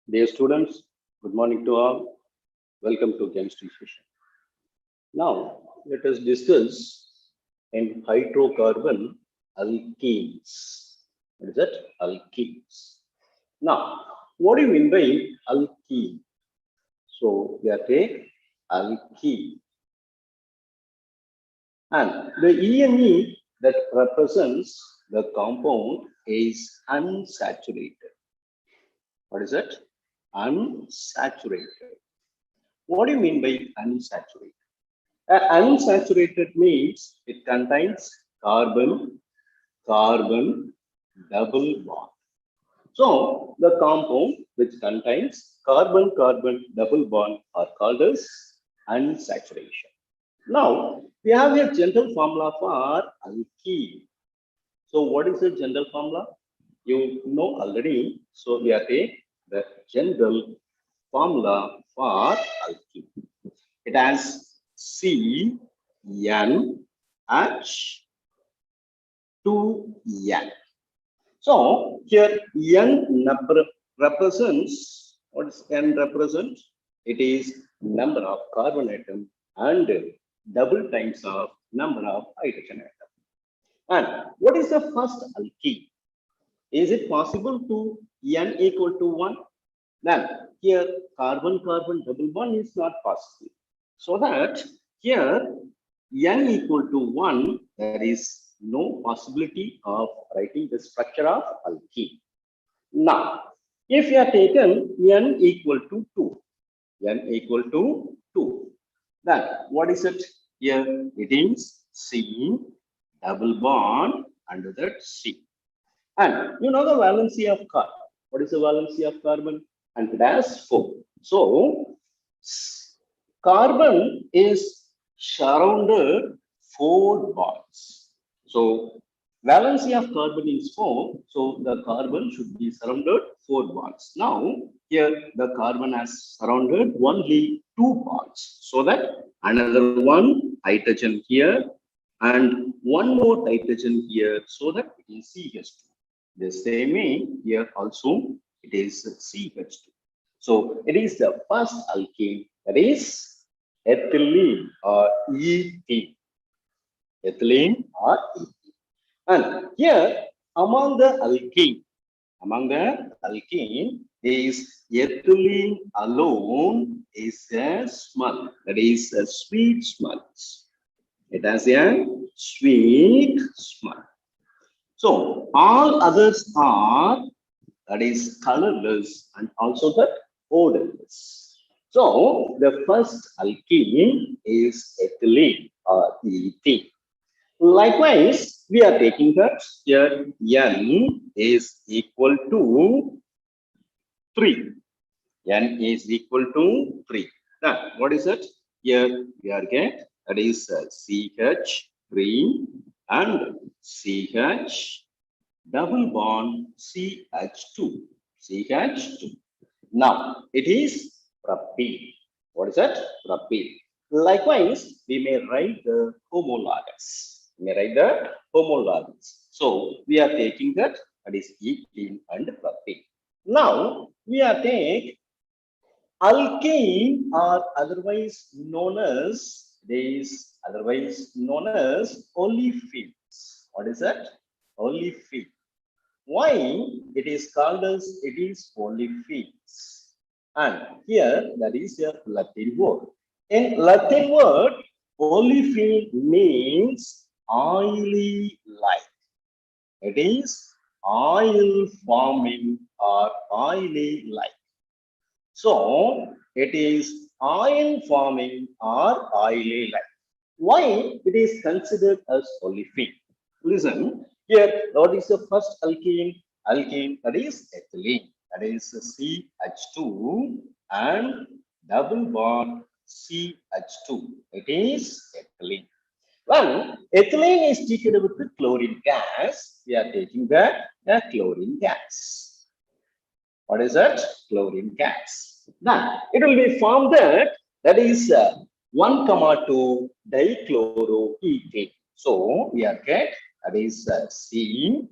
Dear students, good morning to all. Welcome to chemistry session. Now, let us discuss in hydrocarbon alkenes. What is that? Alkenes. Now, what do you mean by alkene? So, we are take alkene. And the ENE that represents the compound is unsaturated. What is it? Unsaturated. What do you mean by unsaturated? Unsaturated means it contains carbon, carbon, double bond. So the compound which contains carbon, carbon, double bond are called as unsaturation. Now we have a general formula for alkene. So what is the general formula? You know already. So we are taking the general formula for alkene. It has C, N, H, 2N. So here N represents, what does N represent? It is number of carbon atom and double times of number of hydrogen atom. And what is the first alkene? Is it possible to N equal to 1? Then here carbon-carbon double bond is not possible. So that here N equal to 1, there is no possibility of writing the structure of alkene. Now, if you are taken N equal to 2, N equal to 2, then what is it? Here it is C, double bond under that C. And you know the valency of carbon. What is the valency of carbon? And it has 4. So carbon is surrounded 4 bonds. So valency of carbon is 4. So the carbon should be surrounded 4 bonds. Now here the carbon has surrounded only 2 bonds. So that another one hydrogen here and one more hydrogen here. So that it is CH2. The same way here also it is CH2. So it is the first alkene, that is ethylene or ethene. Ethylene or ethene. And here among the alkene is ethylene alone is a smell, that is a sweet smell. It has a sweet smell. So all others are, that is colorless and also that odorless. So the first alkene is ethylene or ethene. Likewise, we are taking that here N is equal to 3. N is equal to 3. Now, what is it? Here we are getting, that is CH3 and CH double bond CH2. CH2. Now it is propene. What is that? Propene. Likewise, we may write the homologs. So we are taking that is ethene and propene. Now we are taking alkene or otherwise known as olefins. What is that? Olefin. Why it is called as it is olefins? And here that is a Latin word. In Latin word, olefin means oily like. It is oil forming or oily like. So it is oil forming or oily like. Why it is considered as olefin? Listen, here what is the first alkene? Alkene, that is ethylene, that is CH2 and double bond CH2. It is ethylene. When ethylene is treated with the chlorine gas, we are taking the chlorine gas. What is that? Chlorine gas. Now it will be formed that is 1,2 dichloroethane. So we are get that is CH2.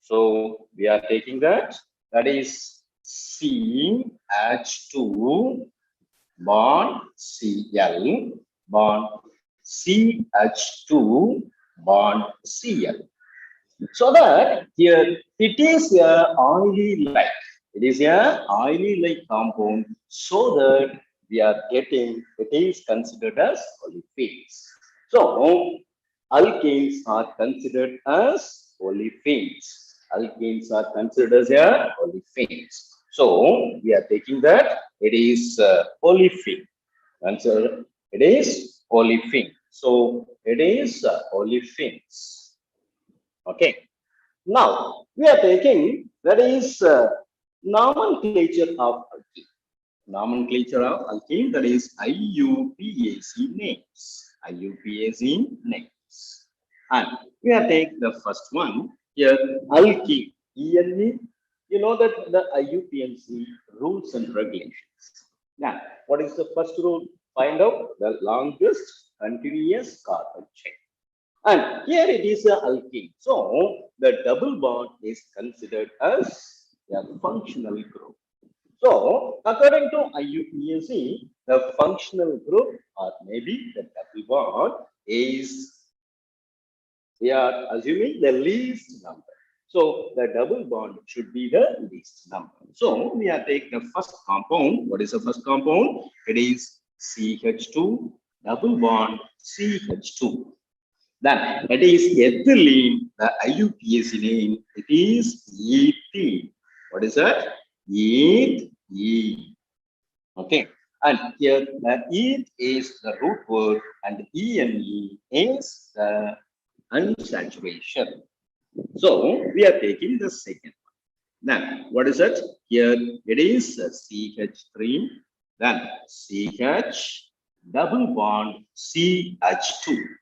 So we are taking that is CH2 bond Cl bond CH2 bond Cl. So that here it is a oily like. It is a oily like compound, so that we are getting it is considered as olefins. So alkanes are considered as olefins. Alkanes are considered as olefins. So we are taking that it is olefin. Answer it is olefin. So it is olefins. Okay. Now we are taking that is nomenclature of alkene. Nomenclature of alkene, that is IUPAC names. IUPAC names. And we are taking the first one here, alkene. ENE. You know that the IUPAC rules and regulations. Now, what is the first rule? Find out the longest continuous carbon chain. And here it is a alkene. So the double bond is considered as a functional group. So according to IUPAC, the functional group or maybe the double bond is, we are assuming, the least number. So the double bond should be the least number. So we are taking the first compound. What is the first compound? It is CH2 double bond CH2. Then it is ethylene, the IUPAC name, it is ethene. What is that? Ethene. Okay. And here the eth is the root word and ene is the unsaturation. So we are taking the second one. Then what is it? Here it is CH3, then CH double bond CH2.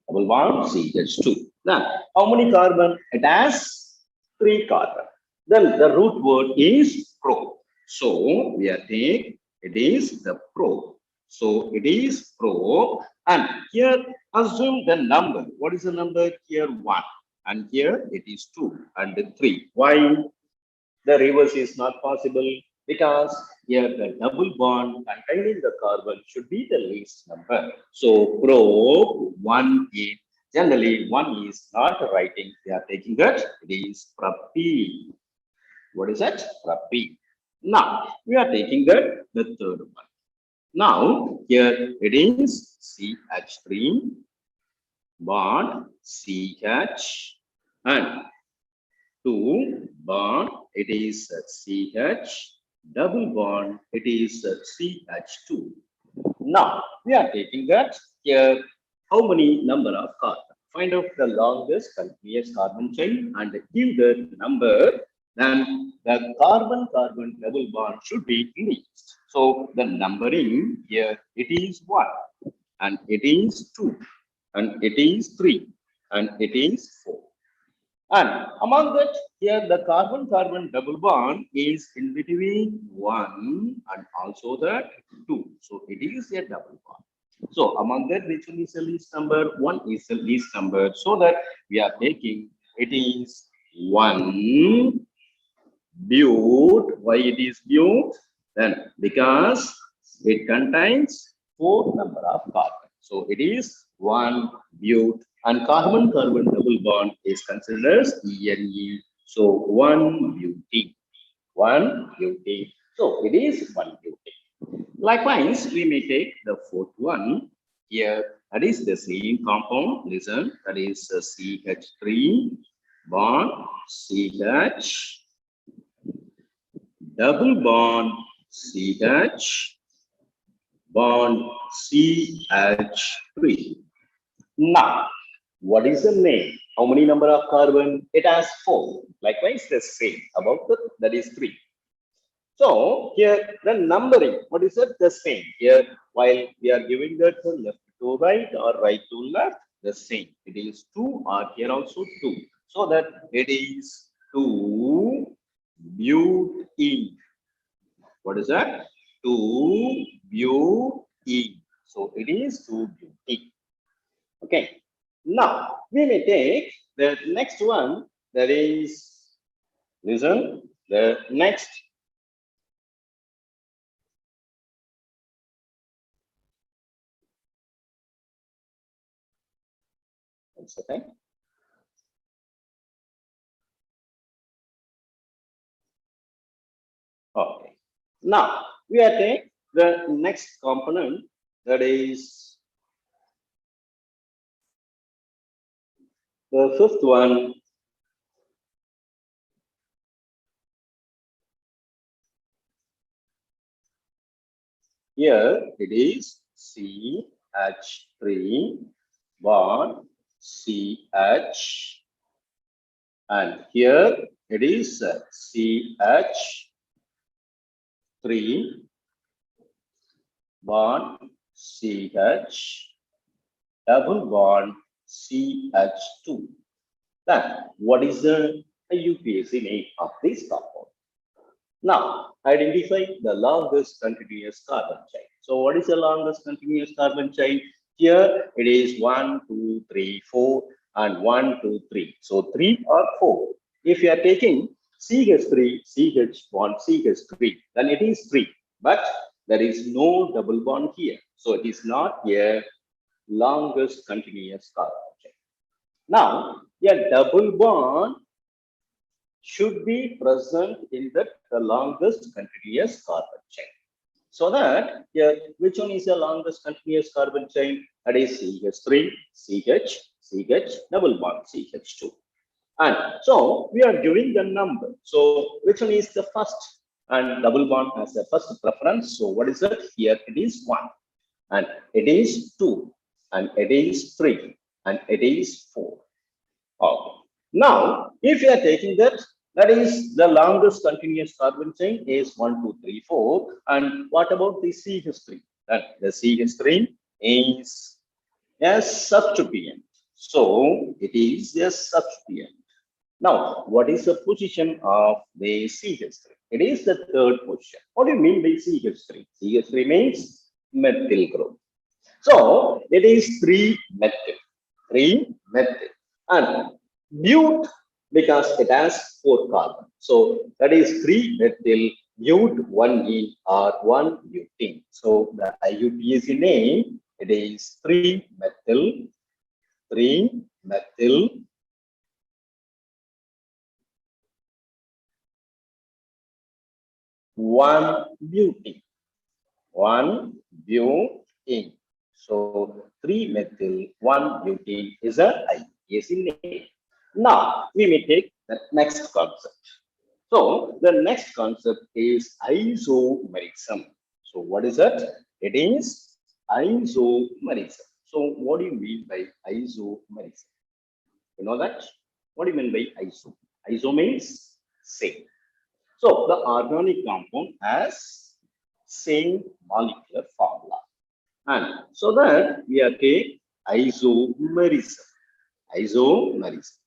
Double bond CH2. Now, how many carbon? It has 3 carbon. Then the root word is pro. So we are taking it is the pro. So it is pro. And here assume the number. What is the number? Here 1. And here it is 2 and 3. Why? The reverse is not possible, because here the double bond containing the carbon should be the least number. So pro 1 is generally 1 is not writing. We are taking that it is propene. What is that? Propene. Now we are taking that the third one. Now here it is CH3 bond CH and 2 bond, it is CH, double bond, it is CH2. Now, we are taking that here, how many number of carbon? Find out the longest continuous carbon chain and give the number, then the carbon-carbon double bond should be least. So, the numbering here, it is 1, and it is 2, and it is 3, and it is 4. And among that, here the carbon-carbon double bond is in between 1 and also the 2. So it is a double bond. So among that, which one is the least number? 1 is the least number. So that we are taking it is 1 bute. Why it is bute? Then because it contains 4 number of carbon. So it is 1 bute. And carbon-carbon double bond is considered as ENE. So 1 butene. 1 butene. So it is 1 butene. Likewise, we may take the fourth one here. That is the same compound. Listen, that is CH3 bond CH double bond CH bond CH3. Now, what is the name? How many number of carbon? It has 4. Likewise, the same about that is 3. So here the numbering, what is it? The same. Here, while we are giving that left to right or right to left, the same. It is 2 or here also 2. So that it is 2 butene. What is that? 2 butene. So it is 2 butene. Okay. Now we may take the next one, that is, listen, the next second. Okay. Now we are taking the next component, that is the fifth one. Here it is CH3 bond CH, and here it is CH3 bond CH, double bond CH2. Then what is the UPAC name of this compound? Now, identify the longest continuous carbon chain. So, what is the longest continuous carbon chain? Here it is 1, 2, 3, 4, and 1, 2, 3. So, 3 or 4. If you are taking CH3, CH bond CH3, then it is 3. But there is no double bond here. So, it is not a longest continuous carbon chain. Now, a double bond should be present in the longest continuous carbon chain. So that, which one is the longest continuous carbon chain? That is CH3, CH, CH, double bond CH2. And so we are giving the number. So which one is the first? And double bond has the first preference. So what is it? Here it is 1, and it is 2, and it is 3, and it is 4. Okay. Now, if you are taking that, that is the longest continuous carbon chain is 1, 2, 3, 4. And what about the CH3? That the CH3 is a substituent. So it is a substituent. Now, what is the position of the CH3? It is the third position. What do you mean by CH3? CH3 means methyl group. So it is 3-methyl. 3-methyl. And bute, because it has 4 carbon. So that is 3-methyl bute 1-ene or 1-butene. So the IUPAC name, it is 3-methyl 1-butene. 1-butene. So 3-methyl 1-butene is a IUPAC name. Now we may take the next concept. So the next concept is isomerism. So what is it? It is isomerism. So what do you mean by isomerism? You know that? What do you mean by iso? Iso means same. So the organic compound has same molecular formula. And so that we are taking isomerism. Isomerism.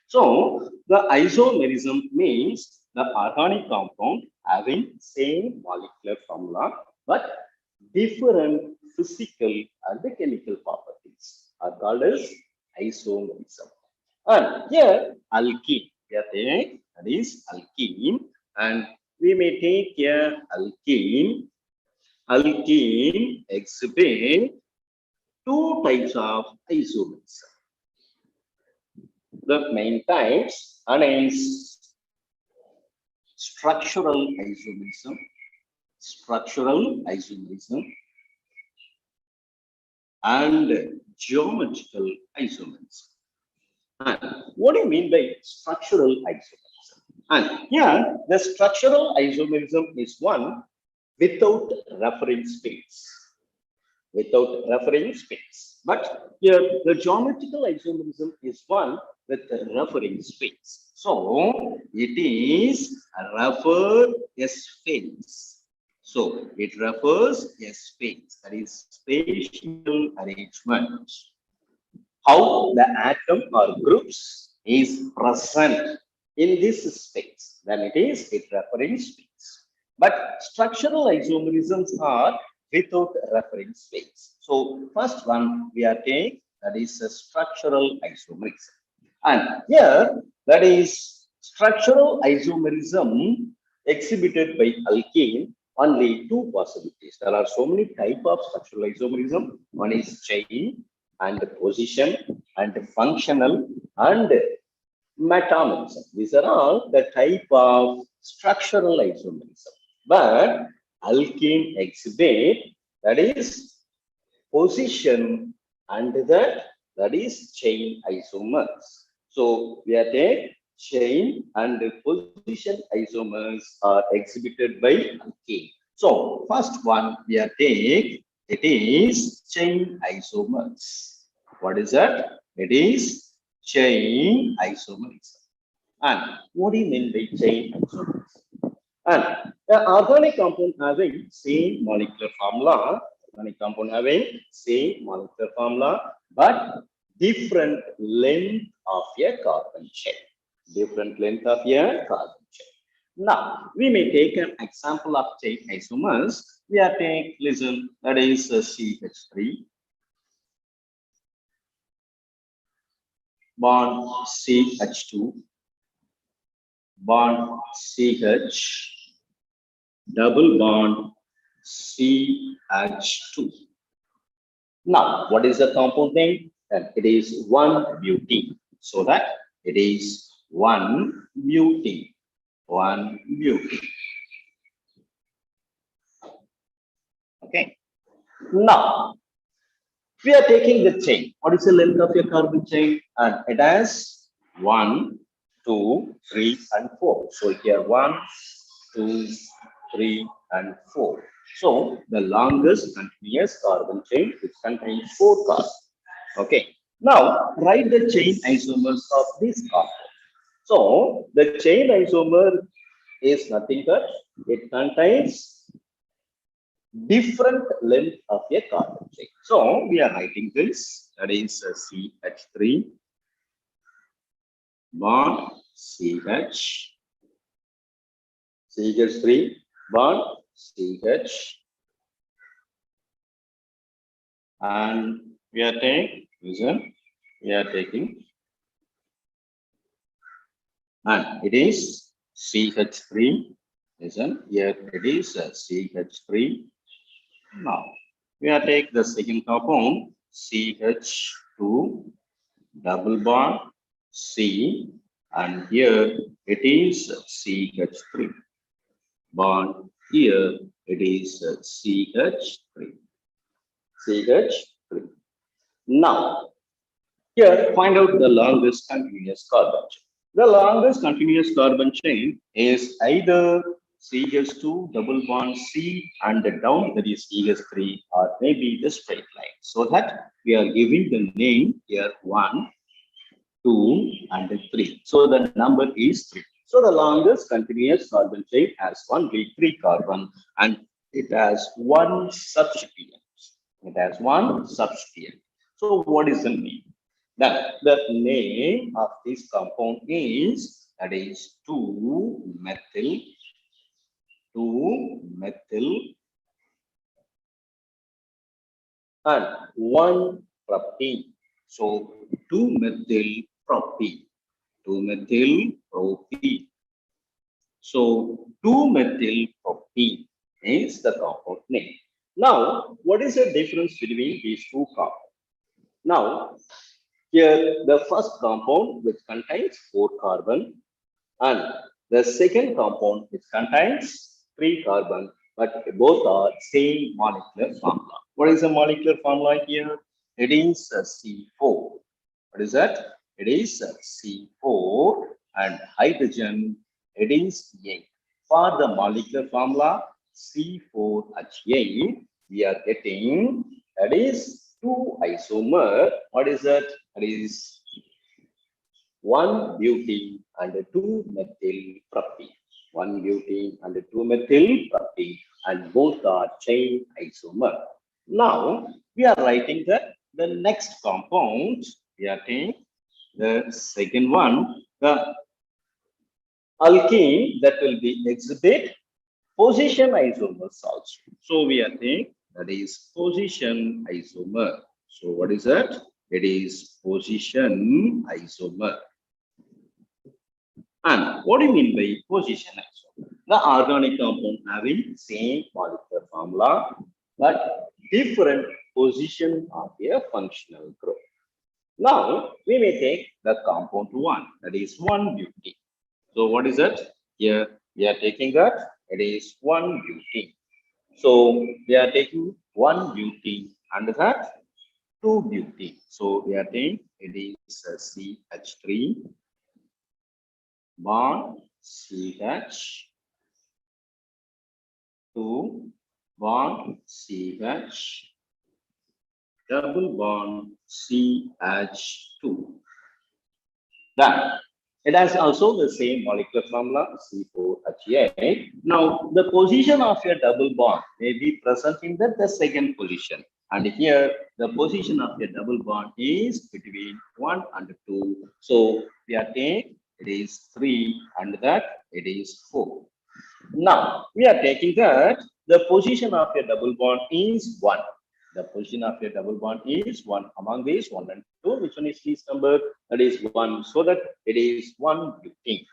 So the isomerism means the organic compound having same molecular formula but different physical and the chemical properties are called as isomerism. And here alkene, that is alkene, and we may take here alkene. Alkene exhibit 2 types of isomerism. The main types, one is structural isomerism, and geometrical isomerism. And what do you mean by structural isomerism? And here, the structural isomerism is one without reference space. Without reference space. But here, the geometrical isomerism is one with a reference space. So it is a refer a space. So it refers a space, that is spatial arrangement. How the atom or groups is present in this space, then it reference space. But structural isomerisms are without reference space. So first one we are taking, that is a structural isomerism. And here, that is structural isomerism exhibited by alkene, only 2 possibilities. There are so many types of structural isomerism. One is chain and position and functional and metamerism. These are all the type of structural isomerism. But alkene exhibit, that is position, and that is chain isomers. So we are take chain and position isomers are exhibited by alkene. So first one we are take, it is chain isomers. What is that? It is chain isomerism. And what do you mean by chain isomerism? And the organic compound having same molecular formula, organic compound having same molecular formula, but different length of a carbon chain. Different length of a carbon chain. Now, we may take an example of chain isomers. We are take, listen, that is CH3 bond CH2 bond CH double bond CH2. Now, what is the compound name? And it is 1-butene. So that it is 1-butene. 1-butene. Okay. Now, we are taking the chain. What is the length of your carbon chain? And it has 1, 2, 3, and 4. So here 1, 2, 3, and 4. So the longest continuous carbon chain, which contains 4 carbons. Okay. Now write the chain isomers of this compound. So the chain isomer is nothing but it contains different length of a carbon chain. So we are writing this, that is CH3 bond CH, CH3 bond CH, and we are taking, listen, we are taking, and it is CH3, listen, here it is CH3. Now, we are take the second compound, CH2 double bond C, and here it is CH3 bond, here it is CH3. CH3. Now, here find out the longest continuous carbon chain. The longest continuous carbon chain is either CH2 double bond C and down, that is CH3, or maybe the straight line. So that we are giving the name here 1, 2, and 3. So the number is 3. So the longest continuous carbon chain has only 3 carbon and it has one substituent. It has one substituent. So what is the name? Then the name of this compound is, that is 2-methyl and 1-propene. So 2-methyl propene. 2-methyl propene. So 2-methyl propene is the compound name. Now, what is the difference between these two compounds? Now, here the first compound which contains 4 carbon and the second compound which contains 3 carbon, but both are same molecular formula. What is the molecular formula here? It is C4. What is that? It is C4 and hydrogen, it is 8. For the molecular formula C4H8, we are getting, that is 2 isomer. What is that? That is 1-butene and 2-methyl propene. 1-butene and 2-methyl propene, and both are chain isomer. Now we are writing the next compound. We are taking the second one, the alkene, that will be exhibit position isomers also. So we are taking, that is position isomer. So what is that? It is position isomer. And what do you mean by position isomer? The organic compound having same molecular formula but different position of a functional group. Now, we may take the compound 1, that is 1-butene. So, what is it? Here, we are taking that, it is 1-butene. So, we are taking 1-butene and that 2-butene. So, we are taking it is CH3 bond CH 2 bond CH double bond CH2. Then it has also the same molecular formula C4H8. Now the position of a double bond may be present in the second position. And here the position of a double bond is between 1 and 2. So we are taking it is 3 and that it is 4. Now we are taking that the position of a double bond is 1. The position of a double bond is 1 among these 1 and 2. Which one is least number? That is 1. So that it is 1-butene.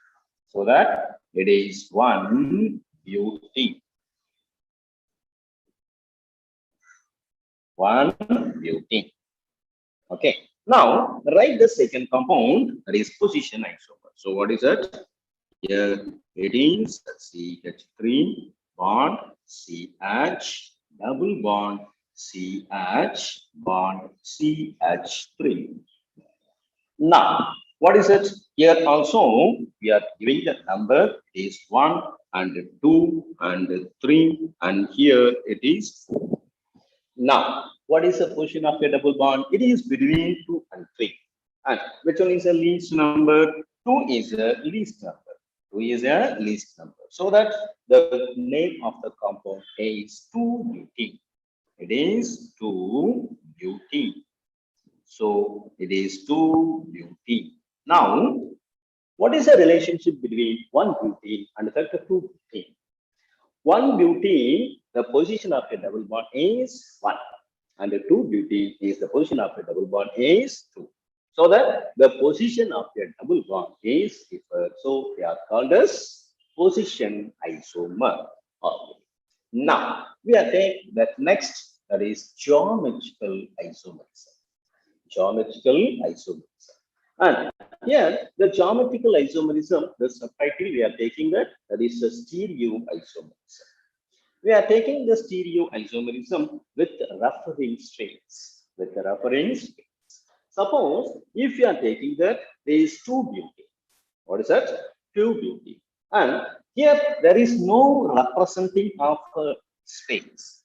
So that it is 1-butene. 1-butene. Okay. Now write the second compound, that is position isomer. So what is it? Here it is CH3 bond CH double bond CH bond CH3. Now, what is it? Here also we are giving the number is 1 and 2 and 3, and here it is 4. Now, what is the position of a double bond? It is between 2 and 3. And which one is the least number? 2 is the least number. 2 is a least number. So that the name of the compound is 2-butene. It is 2-butene. So it is 2-butene. Now, what is the relationship between 1-butene and the 2-butene? 1-butene, the position of a double bond is 1, and the 2-butene is the position of a double bond is 2. So that the position of a double bond is different. So they are called as position isomer. Now we are taking that next, that is geometrical isomerism. Geometrical isomerism. And here the geometrical isomerism, the subtitle we are taking that is the stereo isomerism. We are taking the stereo isomerism with referring strains. With the referring strains. Suppose if you are taking that there is 2-butene. What is that? 2-butene. And here there is no representing of space.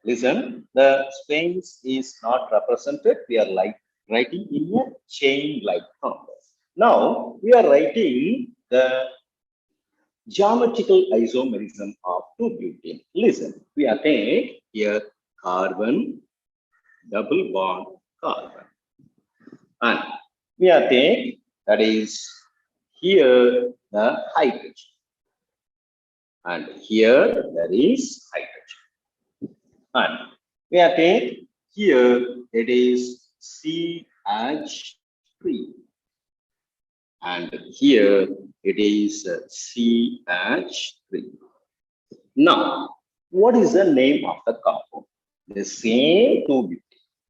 Listen, the space is not represented. We are writing in a chain-like form. Now we are writing the geometrical isomerism of 2-butene. Listen, we are taking here carbon, double bond, carbon. And we are taking that is here the hydrogen. And here there is hydrogen. And we are taking here it is CH3. And here it is CH3. Now, what is the name of the compound? The same 2-butene.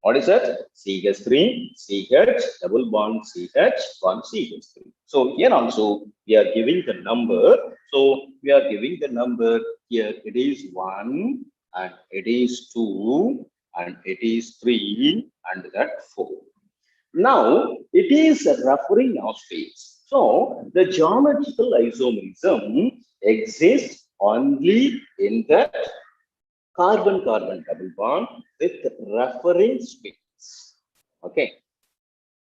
What is that? CH3, CH, double bond CH, bond CH3. So here also we are giving the number. So we are giving the number here. It is 1, and it is 2, and it is 3, and that 4. Now it is referring of space. So the geometrical isomerism exists only in the carbon-carbon double bond with referring space. Okay.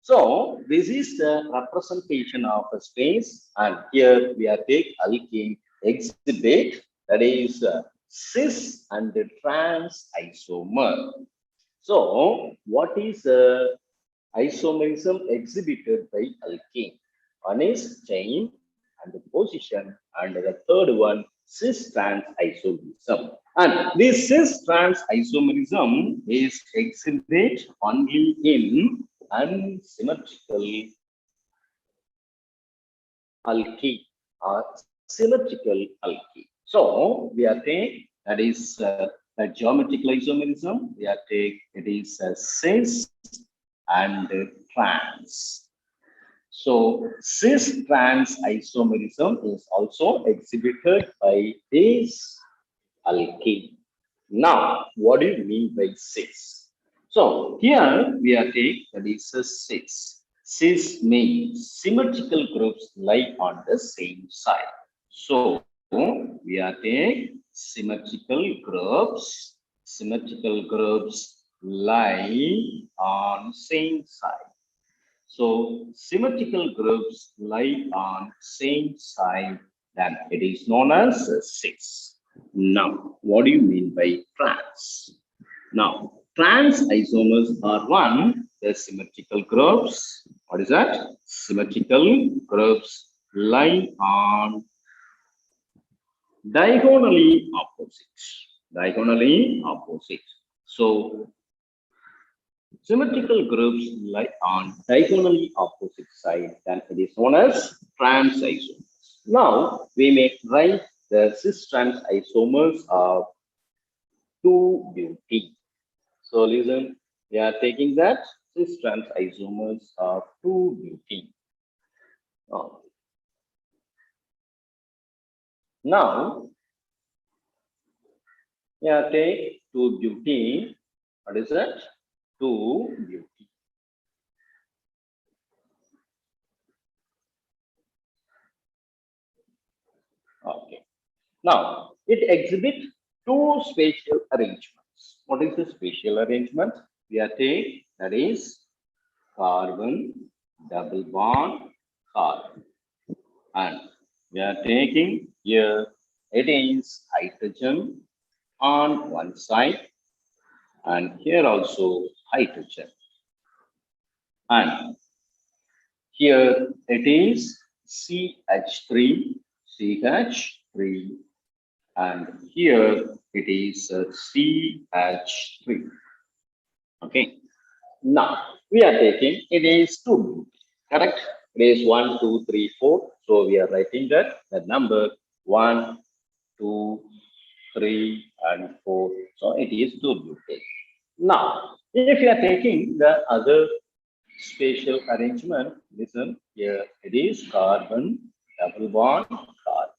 So this is the representation of a space, and here we are taking alkene exhibit, that is cis and trans isomer. So what is isomerism exhibited by alkene? One is chain and the position, and the third one cis-trans isomerism. And this cis-trans isomerism is exhibited only in unsymmetrical alkene or symmetrical alkene. So we are saying that is The geometrical isomerism, we are take it is a cis and trans. So cis trans isomerism is also exhibited by this alkene. Now, what do you mean by cis? So here we are taking that is a cis. Cis means symmetrical groups lie on the same side. So we are taking symmetrical groups lie on same side. So symmetrical groups lie on same side, then it is known as cis. Now, what do you mean by trans? Now, trans isomers are one, the symmetrical groups. What is that? Symmetrical groups lie on diagonally opposite. Diagonally opposite. So symmetrical groups lie on diagonally opposite side, then it is known as trans isomers. Now we may write the cis trans isomers of 2-butene. So listen, we are taking that cis trans isomers of 2-butene. Now we are take 2-butene. What is that? 2-butene. Okay. Now it exhibits two spatial arrangements. What is the spatial arrangement? We are taking that is carbon, double bond, carbon. And we are taking here it is hydrogen on one side, and here also hydrogen. And here it is CH3, CH3, and here it is CH3. Okay. Now we are taking it is 2, correct? It is 1, 2, 3, 4. So we are writing that the number 1, 2, 3, and 4. So it is 2-butane. Now, if you are taking the other spatial arrangement, listen here it is carbon, double bond, carbon.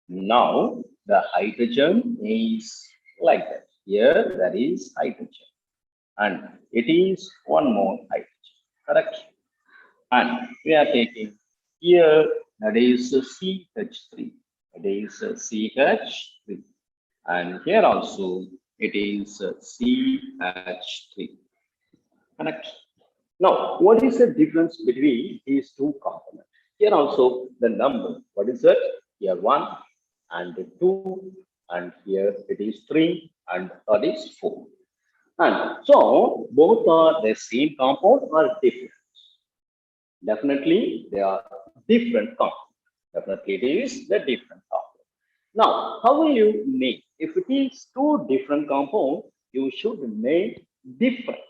Now the hydrogen is like that. Here that is hydrogen, and it is one more hydrogen, correct? And we are taking here that is CH3. It is CH3, and here also it is CH3, correct? Now, what is the difference between these two components? Here also the number. What is it? Here 1 and 2, and here it is 3 and that is 4. And so both are the same compound or different? Definitely they are different compound. Definitely it is the different compound. Now, how will you name? If it is two different compounds, you should name different.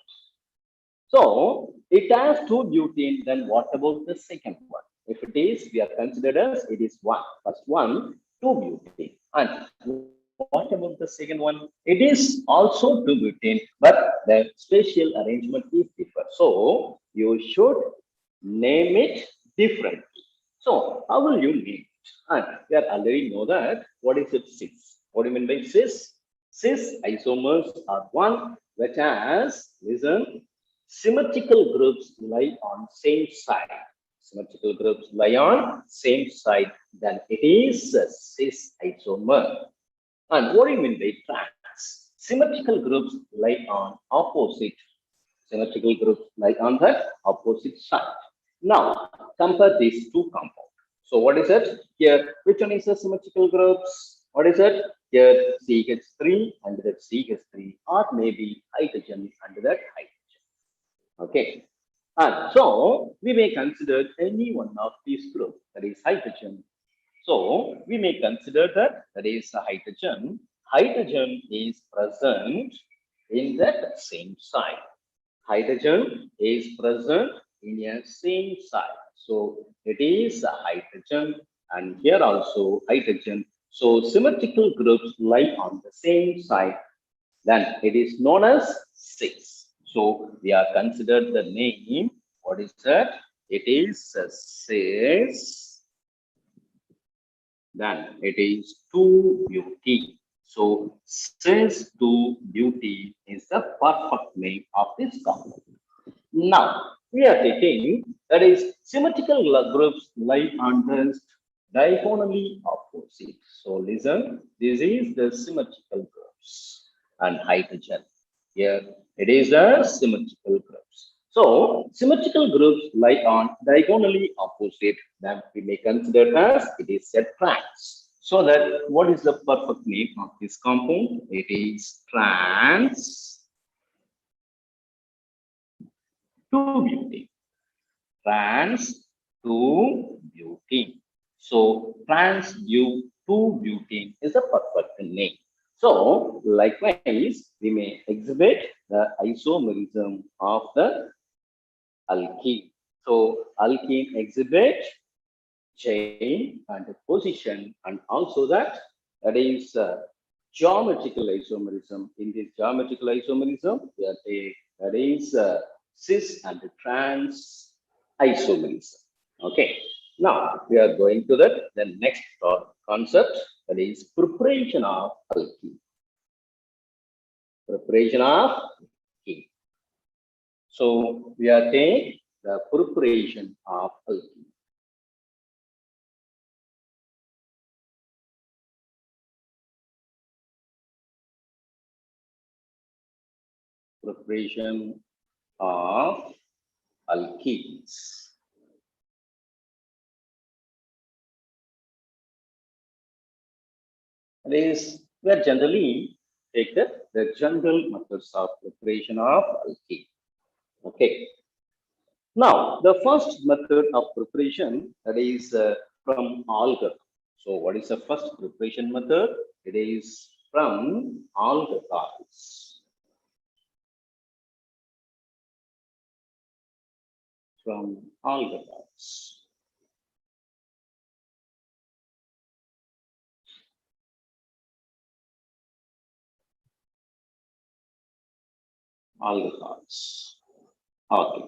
So it has 2-butane, then what about the second one? If it is, we are considered as it is one. First one, 2-butane. And what about the second one? It is also 2-butane, but the spatial arrangement is different. So you should name it differently. So how will you name it? And we already know that. What is it? Cis. What do you mean by cis? Cis isomers are one which has, listen, symmetrical groups lie on same side. Symmetrical groups lie on same side, then it is a cis isomer. And what do you mean by trans? Symmetrical groups lie on opposite. Symmetrical groups lie on the opposite side. Now compare these two compounds. So what is it? Here, which one is the symmetrical groups? What is it? Here CH3 under that CH3, or maybe hydrogen under that hydrogen. Okay. And so we may consider any one of these groups, that is hydrogen. So we may consider that is a hydrogen. Hydrogen is present in that same side. Hydrogen is present in a same side. So it is a hydrogen, and here also hydrogen So symmetrical groups lie on the same side, then it is known as cis. So we are considered the name. What is that? It is a cis. Then it is 2-butene. So cis 2-butene is the perfect name of this compound. Now we are taking that is symmetrical groups lie on the diagonally opposite. So listen, this is the symmetrical groups and hydrogen. Here it is the symmetrical groups. So symmetrical groups lie on diagonally opposite, then we may consider as it is a trans. So that what is the perfect name of this compound? It is trans 2-butene. Trans 2-butene. So trans 2-butene is the perfect name. So likewise, we may exhibit the isomerism of the alkene. So alkene exhibit chain and position, and also that is geometrical isomerism. In this geometrical isomerism, that is cis and trans isomerism. Okay. Now we are going to the next concept, that is preparation of alkene. Preparation of alkene. So we are taking the preparation of alkene. Preparation of alkenes. That is, we are generally take the general methods of preparation of alkene. Okay. Now, the first method of preparation, that is from alcohol. So, what is the first preparation method? It is from alcohols. From alcohols. Alcohols. Okay.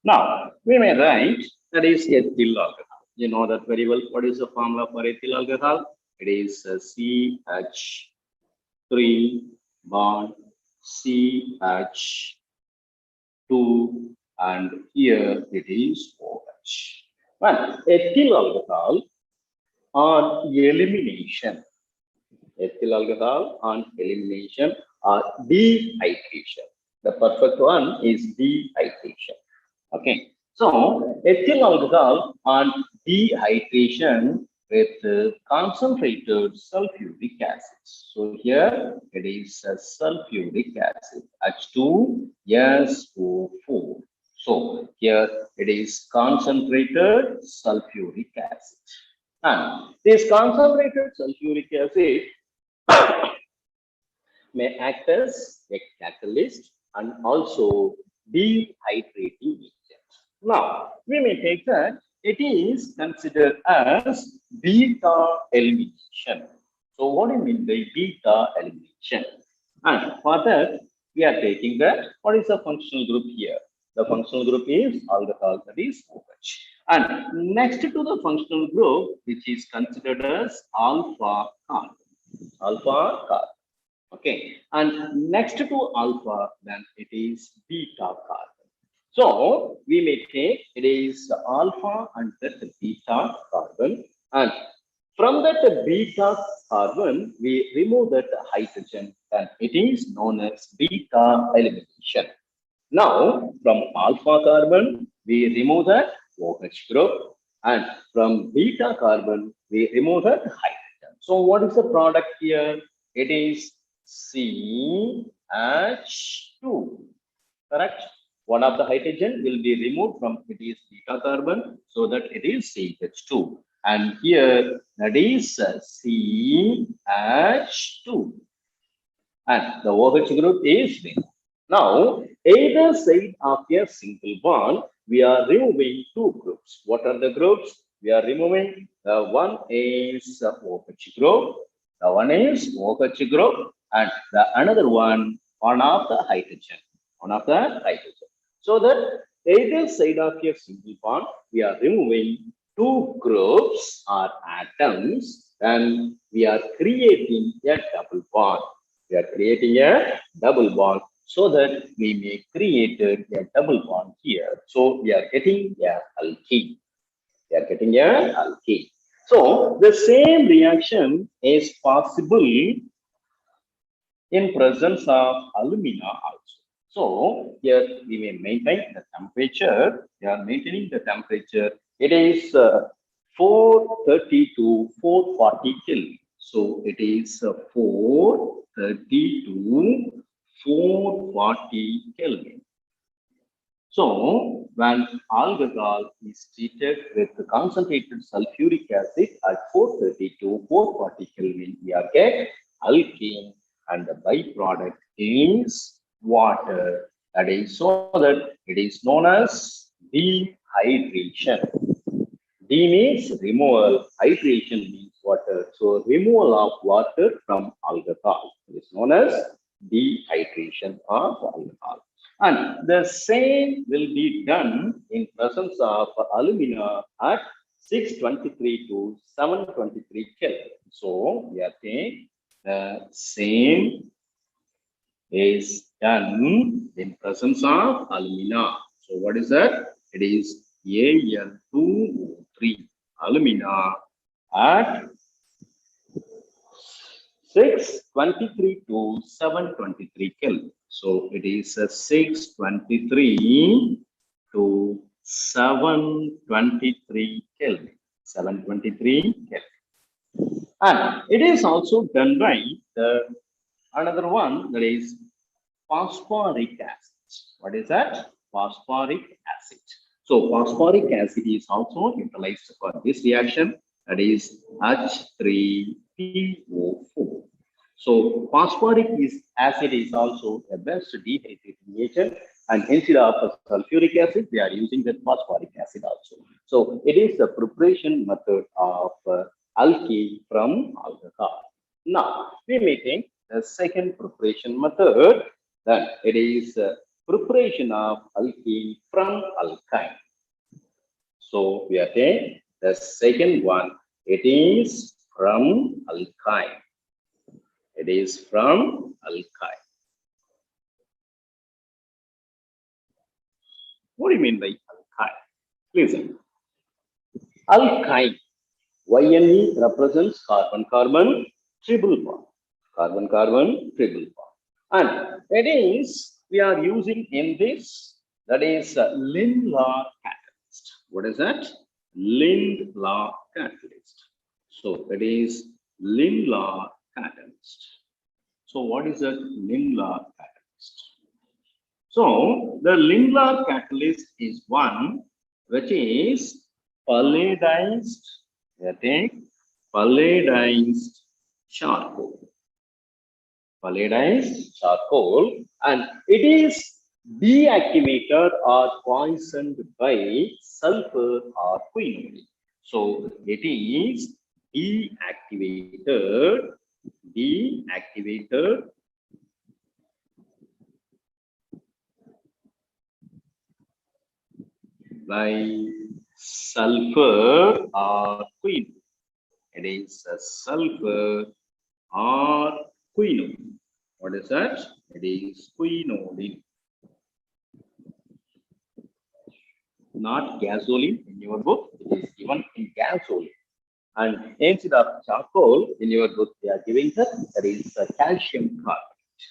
Now, we may write that is ethyl alcohol. You know that very well. What is the formula for ethyl alcohol? It is CH3 bond CH2, and here it is OH. Well, ethyl alcohol on elimination. Ethyl alcohol on elimination or dehydration. The perfect one is dehydration. Okay, so ethyl alcohol on dehydration with concentrated sulfuric acid. So here it is a sulfuric acid H2SO4. So here it is concentrated sulfuric acid. And this concentrated sulfuric acid may act as a catalyst and also dehydrating agent. Now, we may take that it is considered as beta elimination. So, what do you mean by beta elimination? And for that, we are taking that. What is the functional group here? The functional group is alcohol, that is OH. And next to the functional group, which is considered as alpha carbon. Alpha carbon. Okay, and next to alpha, then it is beta carbon. So we may take it is alpha and that beta carbon, and from that beta carbon we remove that hydrogen, and it is known as beta elimination. Now from alpha carbon we remove that OH group, and from beta carbon we remove that hydrogen. So what is the product here? It is CH2, correct? One of the hydrogen will be removed from it is beta carbon, so that it is CH2. And here that is CH2. And the OH group is removed. Now, either side of a single bond, we are removing two groups. What are the groups? we are removing the one is OH group, the one is OH group, and the another one of the hydrogen, one of the hydrogen. So that either side of a single bond, we are removing two groups or atoms, and we are creating a double bond. We are creating a double bond so that we may create a double bond here. So we are getting a alkene. We are getting a alkene. So the same reaction is possible in presence of alumina also. So here we may maintain the temperature. We are maintaining the temperature. It is 430 to 440 Kelvin. So it is 430 to 440 Kelvin. So when alcohol is treated with concentrated sulfuric acid at 430 to 440 Kelvin, we are get alkene, and the byproduct is water. That is so that it is known as dehydration. D means removal, hydration means water. So removal of water from alcohol is known as dehydration of alcohol. And the same will be done in presence of alumina at 623 to 723 Kelvin. So we are saying the same is done in presence of alumina. So what is that? It is Al2O3 alumina at 623 to 723 Kelvin. So it is 623 to 723 Kelvin. 723 Kelvin. And it is also done by the another one, that is phosphoric acid. What is that? Phosphoric acid. So phosphoric acid is also utilized for this reaction, that is H3PO4. So phosphoric acid is also a best dehydrating agent, and instead of sulfuric acid, they are using the phosphoric acid also. So it is the preparation method of alkene from alcohol. Now we may take the second preparation method, then it is preparation of alkene from alkyne. So we are taking the second one, it is from alkyne. It is from alkyne. What do you mean by alkyne? Listen. Alkyne, YNE represents carbon-carbon triple bond. Carbon-carbon triple bond. And it is, we are using in this, that is Lindlar Catalyst. What is that? Lindlar Catalyst. So it is Lindlar Catalyst. So what is that Lindlar Catalyst? So the Lindlar Catalyst is one which is palladized, palladized charcoal. Palladized charcoal, and it is deactivated or poisoned by sulfur or quinine. So it is deactivated by sulfur or quinine. It is a sulfur or quinine. What is that? It is quinine. Not gasoline in your book, it is given in gasoline. And instead of charcoal in your book, they are giving that is calcium carbonate.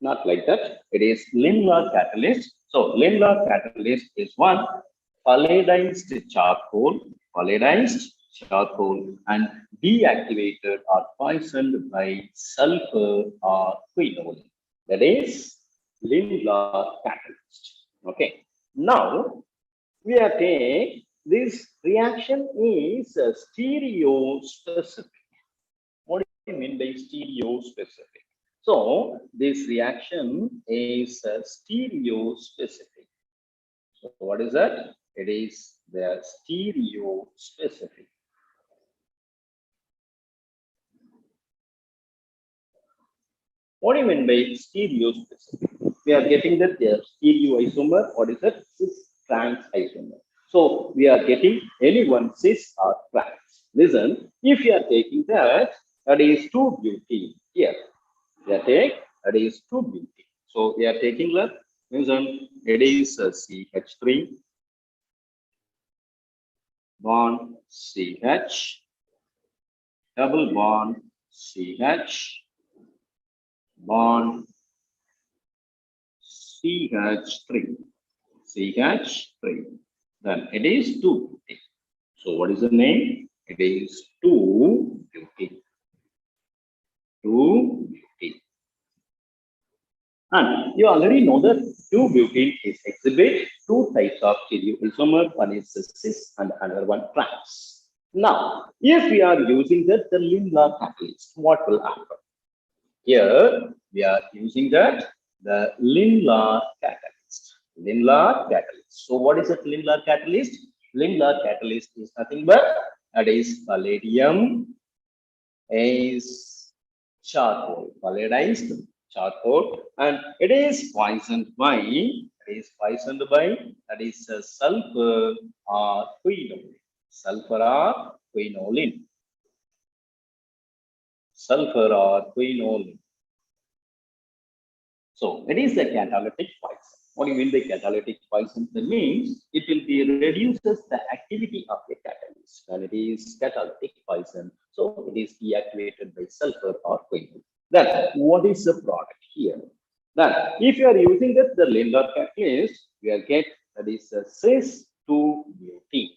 Not like that. It is Lindlar Catalyst. So Lindlar Catalyst is one palladized charcoal, and deactivated or poisoned by sulfur or quinine. That is Lindlar Catalyst. Okay. Now we are saying this reaction is stereo specific. What do you mean by stereo specific? So this reaction is stereo specific. So what is that? It is They are stereo specific. What do you mean by stereo specific? We are getting that stereo isomer. What is that? Cis trans isomer. So we are getting any one cis or trans. Listen, if you are taking that, that is 2-butene here. We are taking that is 2-butene. So we are taking that. Listen, it is CH3 bond CH, double bond CH, bond CH3, CH3. Then it is 2-butene. So what is the name? It is 2-butene. 2-butene. And you already know that 2-butene is exhibit two types of stereoisomer. One is cis and another one trans. Now, if we are using the Lindlar catalyst, what will happen? Here we are using the Lindlar catalyst. Lindlar catalyst. So what is a Lindlar catalyst? Lindlar catalyst is nothing but that is palladium is charcoal, palladized charcoal, and it is poisoned by that is sulfur or quinolin. Sulfur or quinolin. Sulfur or quinolin. So it is a catalytic poison. What do you mean by catalytic poison? That means it will be reduces the activity of the catalyst, and it is catalytic poison. So it is deactivated by sulfur or quinolin. Then what is the product here? Then if you are using the Lindlar catalyst, we are get that is a cis-2-butene.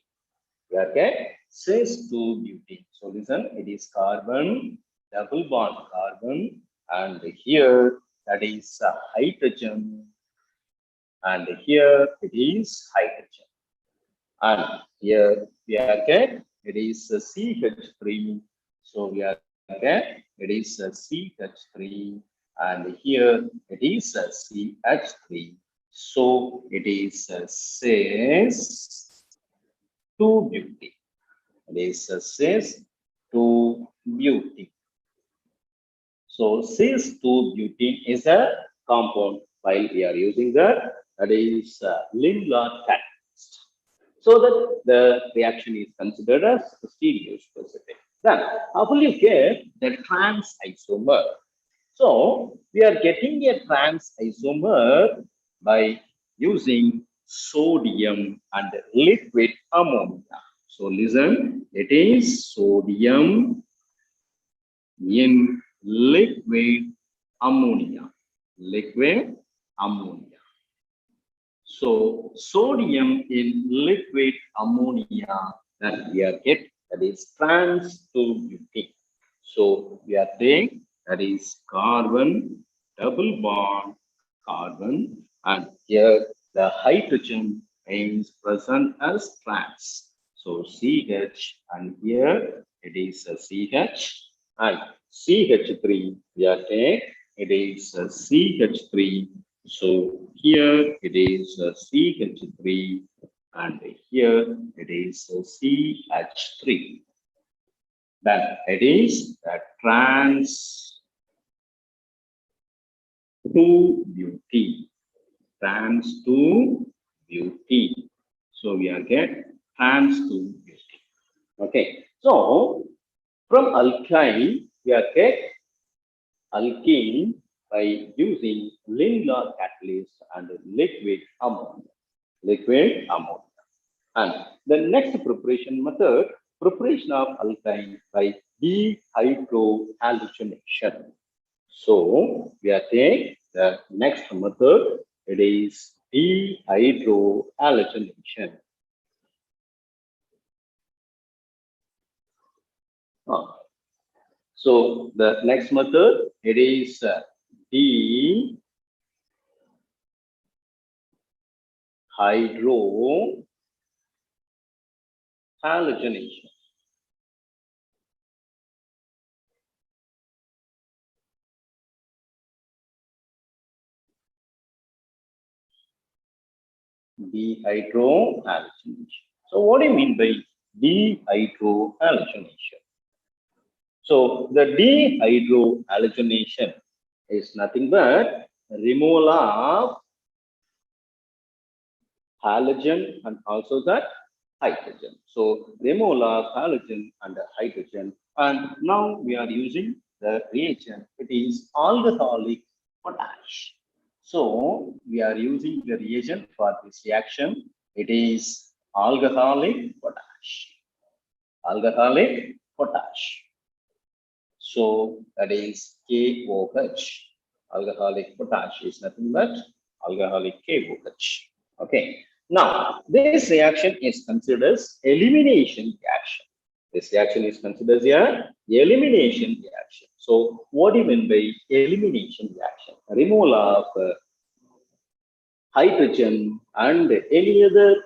We are get cis-2-butene. So listen, it is carbon, double bond carbon, and here that is hydrogen, and here it is hydrogen, and here we are get it is CH3. So we are get it is CH3, and here it is CH3. So it is cis-2-butene. It is cis-2-butene. So cis-2-butene is a compound while we are using that is Lindlar catalyst. So that the reaction is considered as stereo specific. Then how will you get the trans isomer? So we are getting a trans isomer by using sodium and liquid ammonia. So listen, it is sodium in liquid ammonia. Liquid ammonia. So sodium in liquid ammonia that we are get that is trans-2-butene. So we are saying that is carbon, double bond carbon, and here the hydrogen is present as trans. So CH, and here it is a CH, and CH3 we are saying it is a CH3. So here it is a CH3, and here it is a CH3. Then it is a trans-2-butene. Trans-2-butene. So we are get trans-2-butene. Okay. So from alkyne we are get alkene by using Lindlar catalyst and liquid ammonia. Liquid ammonia. And the next preparation method, preparation of alkyne by dehydrohalogenation. So we are taking the next method, it is dehydrohalogenation. So the next method, it is dehydrohalogenation. Dehydrohalogenation. So what do you mean by dehydrohalogenation? So the dehydrohalogenation is nothing but removal of halogen and also that hydrogen. So removal of halogen and hydrogen, and now we are using the reagent. It is alcoholic potash. So we are using the reagent for this reaction. It is alcoholic potash. Alcoholic potash. So that is KOH. Alcoholic potash is nothing but alcoholic KOH. Okay. Now, this reaction is considered as elimination reaction. This reaction is considered as elimination reaction. So, what do you mean by elimination reaction? Removal of hydrogen and any other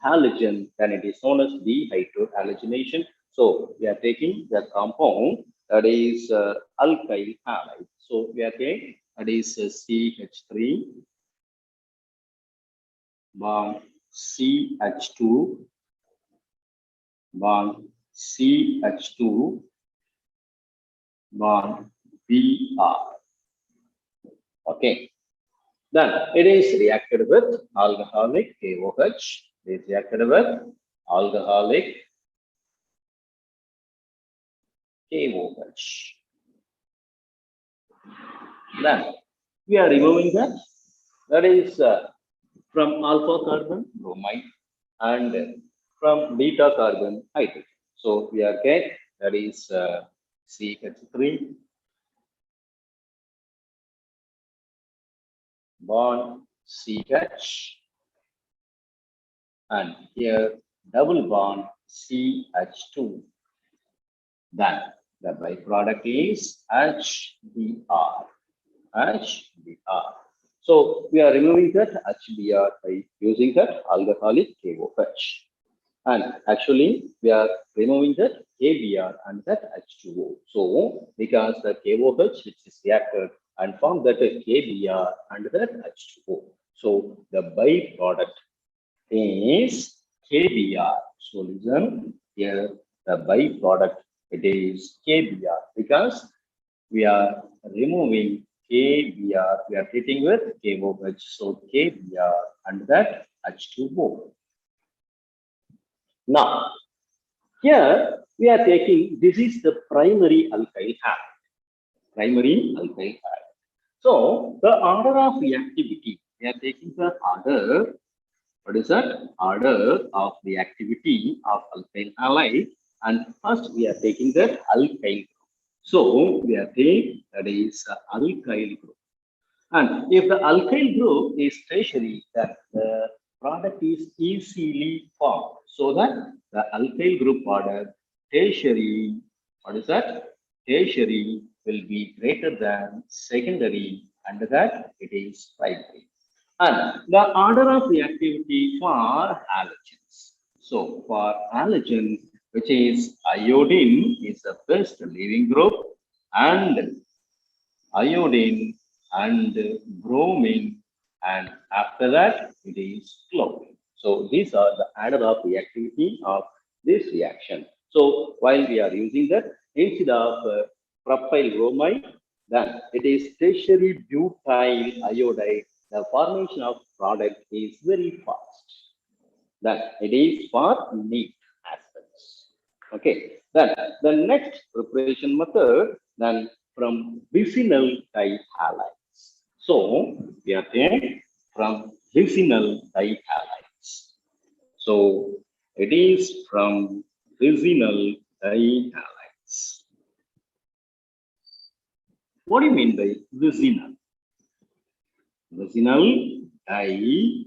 halogen, then it is known as dehydrohalogenation. So, we are taking the compound that is alkyl halide. So, we are taking that is CH3 bond CH2 bond CH2 bond Br. Okay. Then it is reacted with alcoholic KOH. It is reacted with alcoholic KOH. Then we are removing that. That is from alpha carbon bromide and from beta carbon hydrogen. So we are getting that is CH3 bond CH and here double bond CH2. Then the byproduct is HBr. HBr. So we are removing that HBr by using that alcoholic KOH. And actually we are removing that KBr and that H2O. So because the KOH which is reacted and form that KBr and that H2O. So the byproduct is KBr. So listen here, the byproduct it is KBr because we are removing KBr, we are treating with KOH. So KBr and that H2O. Now, here we are taking, this is the primary alkyl halide. Primary alkyl halide. So the order of reactivity, we are taking the order. What is that? Order of reactivity of alkyl halide. And first we are taking the alkyl group. So we are taking that is alkyl group. And if the alkyl group is tertiary, then the product is easily formed. So that the alkyl group product tertiary, what is that? Tertiary will be greater than secondary, and that it is primary. And the order of reactivity for halogens. So for halogen, which is iodine, is the best leaving group, and iodine and bromine, and after that it is chlorine. So these are the order of reactivity of this reaction. So while we are using that, instead of propyl bromide, then it is tertiary butyl iodide. The formation of product is very fast. Then it is for neat aspects. Okay. Then the next preparation method, then from vicinal dihalides. So we are taking from vicinal dihalides. So it is from vicinal dihalides. What do you mean by vicinal? Vicinal dihalide.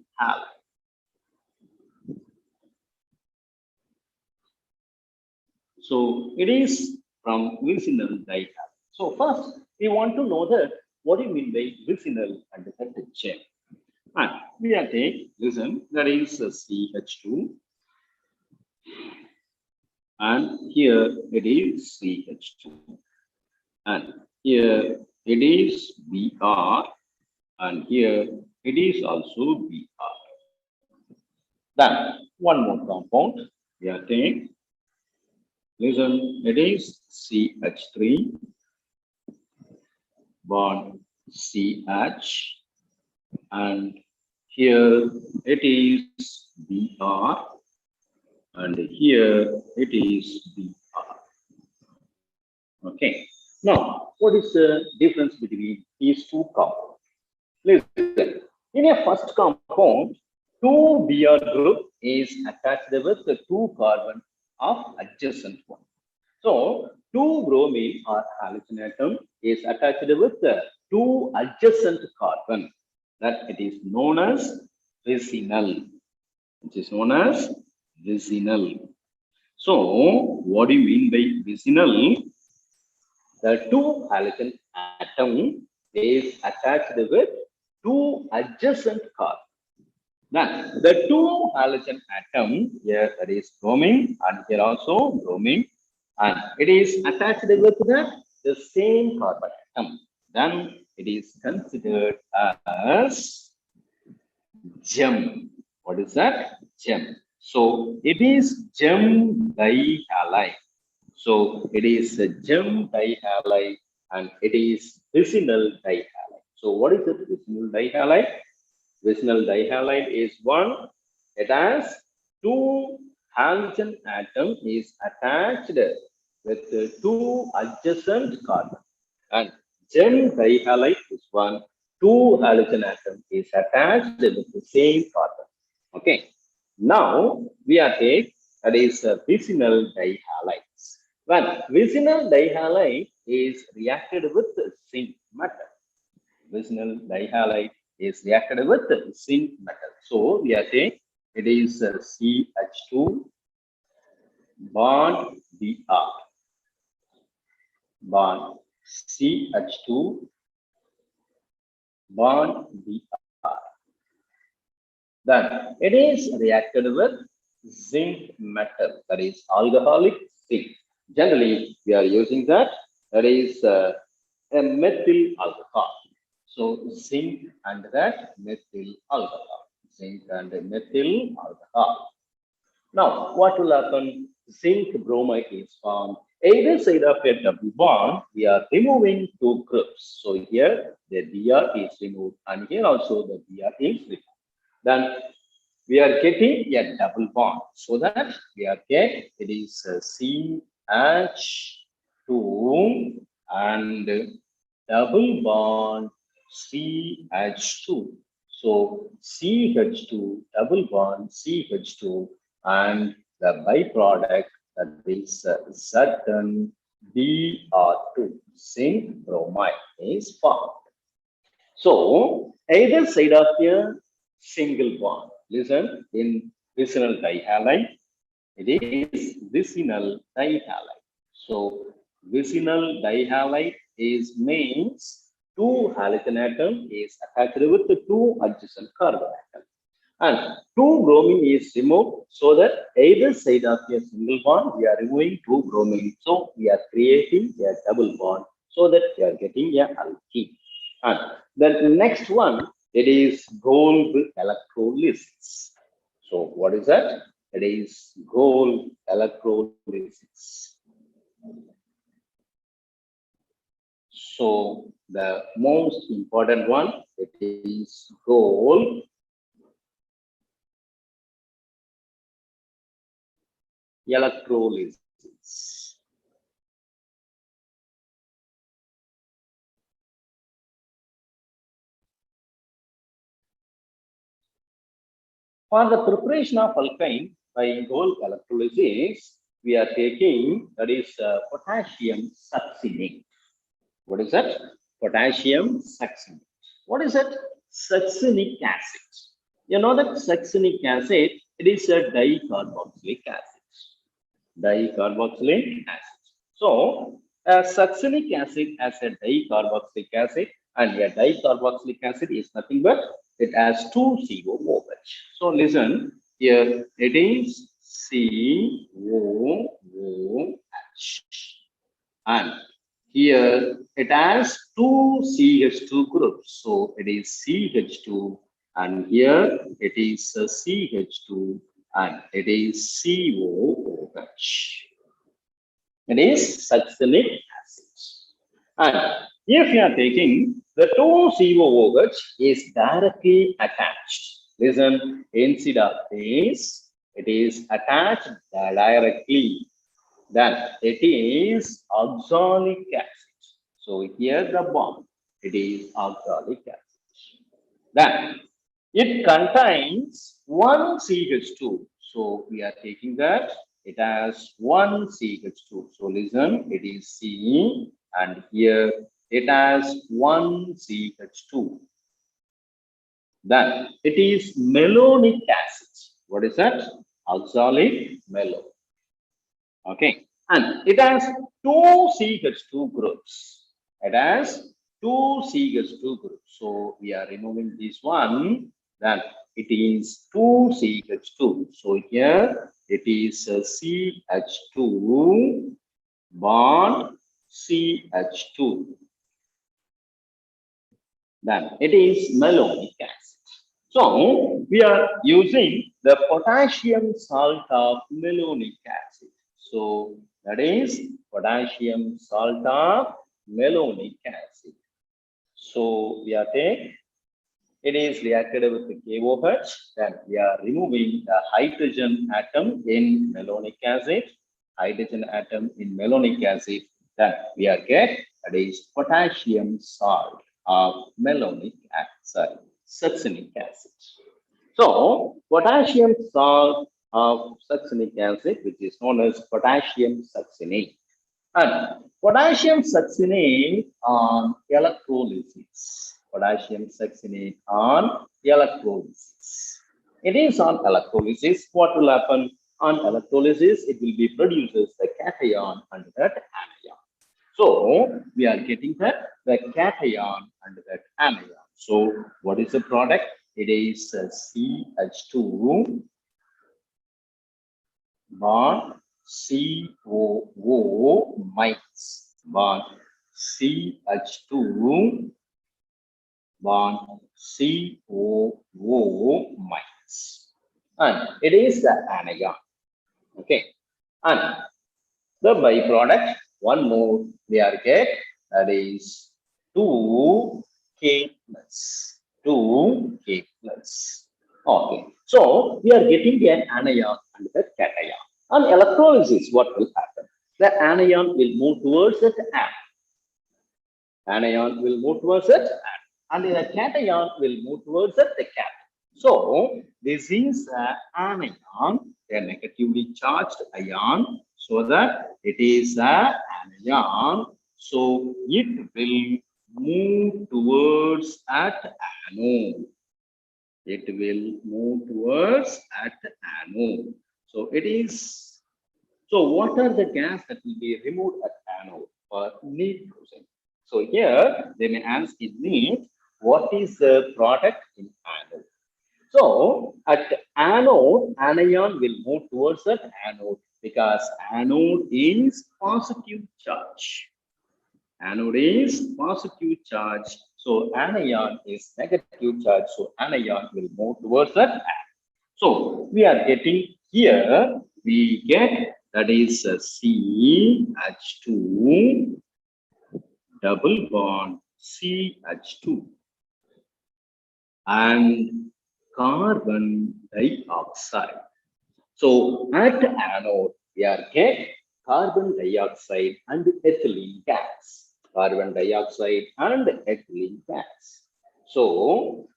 So it is from vicinal dihalide. So first we want to know that what do you mean by vicinal and the chain. And we are taking, listen, that is CH2 and here it is CH2 and here it is Br and here it is also Br. Then one more compound we are taking. Listen, it is CH3 bond CH, and here it is Br, and here it is Br. Okay. Now, what is the difference between these two compounds? Listen, in a first compound, 2Br group is attached with the 2 carbon of adjacent one. So, 2 bromine or halogen atom is attached with the 2 adjacent carbon, that it is known as vicinal. It is known as vicinal. So, what do you mean by vicinal? The 2 halogen atom is attached with 2 adjacent carbon. Now, the 2 halogen atom, here that is bromine, and here also bromine, and it is attached with the same carbon atom. Then it is considered as gem. What is that? Gem. So it is gem dihalide. So it is a gem dihalide, and it is vicinal dihalide. So what is it? Vicinal dihalide? Vicinal dihalide is one. It has 2 halogen atom is attached with the 2 adjacent carbon, and gem dihalide is one. 2 halogen atom is attached with the same carbon. Okay. Now we are taking that is vicinal dihalides. When vicinal dihalide is reacted with zinc metal, vicinal dihalide is reacted with zinc metal. So we are saying it is CH2 bond Br, bond CH2 bond Br. Then it is reacted with zinc metal, that is alcoholic zinc. Generally, we are using that is a methyl alcohol. So zinc and that methyl alcohol, zinc and methyl alcohol. Now, what will happen? Zinc bromide is formed. Either side of a double bond, we are removing 2 groups. So here the Br is removed, and here also the Br is removed. Then we are getting a double bond, so that we are getting it is CH2 and double bond CH2. So CH2 double bond CH2, and the byproduct, that is ZnBr2, zinc bromide is formed. So either side of a single bond. Listen, in vicinal dihalide, it is vicinal dihalide. So vicinal dihalide is means 2 halogen atom is attached with the 2 adjacent carbon atom, and 2 bromine is removed, so that either side of a single bond we are removing 2 bromine. So we are creating a double bond, so that we are getting a alkene. And the next one, it is gold electrolysis. So what is that? It is gold electrolysis. So the most important one, it is gold electrolysis. For the preparation of alkyne by gold electrolysis, we are taking, that is potassium succinate. What is that? Potassium succinate. What is that? Succinic acid. You know that succinic acid, it is a dicarboxylic acid. Dicarboxylic acid. So, succinic acid as a dicarboxylic acid, and a dicarboxylic acid is nothing but it has 2 COOH. So listen, here it is COOH, and here it has 2 CH2 groups. So it is CH2, and here it is CH2, and it is COOH. It is succinic acid. And if you are taking the two COOH is directly attached. Listen, instead of this, it is attached directly. Then it is oxalic acid. So here the bond, it is oxalic acid. Then it contains one CH2. So we are taking that. It has one CH2. So listen, it is C, and here it has one CH2. Then it is malonic acid. What is that? Oxalic malon. Okay. And it has two CH2 groups. It has two CH2 groups. So we are removing this one. Then it is 2CH2. So here it is a CH2 bond CH2. Then it is malonic acid. So we are using the potassium salt of malonic acid. So that is potassium salt of malonic acid. So we are taking, it is reacted with the KOH. Then we are removing the hydrogen atom in malonic acid. Hydrogen atom in malonic acid. Then we are get, that is potassium salt of malonic acid, succinic acid. So potassium salt of succinic acid, which is known as potassium succinate. And potassium succinate on electrolysis. Potassium succinate on electrolysis. It is on electrolysis. What will happen on electrolysis? It will be produces the cation and that anion. So we are getting the cation and that anion. So what is the product? It is CH2 bond COO minus bond CH2 bond COO minus, and it is the anion. Okay, and the byproduct, one more we are get, that is 2K plus 2K plus. Okay, so we are getting an anion and the cation. On electrolysis, what will happen? The anion will move towards the anion will move towards it, and the cation will move towards the cation. So this is an anion, a negatively charged ion, so that it is an anion. So it will move towards at anode. It will move towards at anode. So it is. So what are the gas that will be removed at anode for neat processing? So here they may ask in neat, what is the product in anode? So at anode, anion will move towards that anode because anode is positive charge. Anode is positive charge. So anion is negative charge. So anion will move towards that anode. So we are getting here, we get, that is a CH2 double bond CH2 and carbon dioxide. So at anode, we are get carbon dioxide and ethylene gas. Carbon dioxide and ethylene gas. So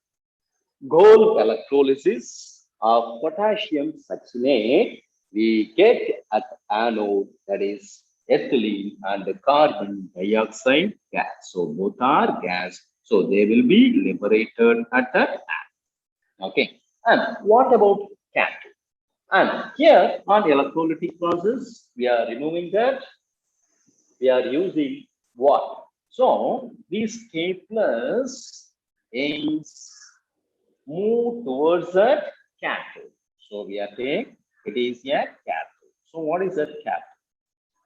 gold electrolysis of potassium succinate, we get at anode, that is ethylene and carbon dioxide gas. So both are gas. So they will be liberated at that anode. Okay. And what about cathode? And here on electrolytic process, we are removing that. We are using what? So this K plus is move towards that cathode. So we are saying it is a cathode. So what is that cathode?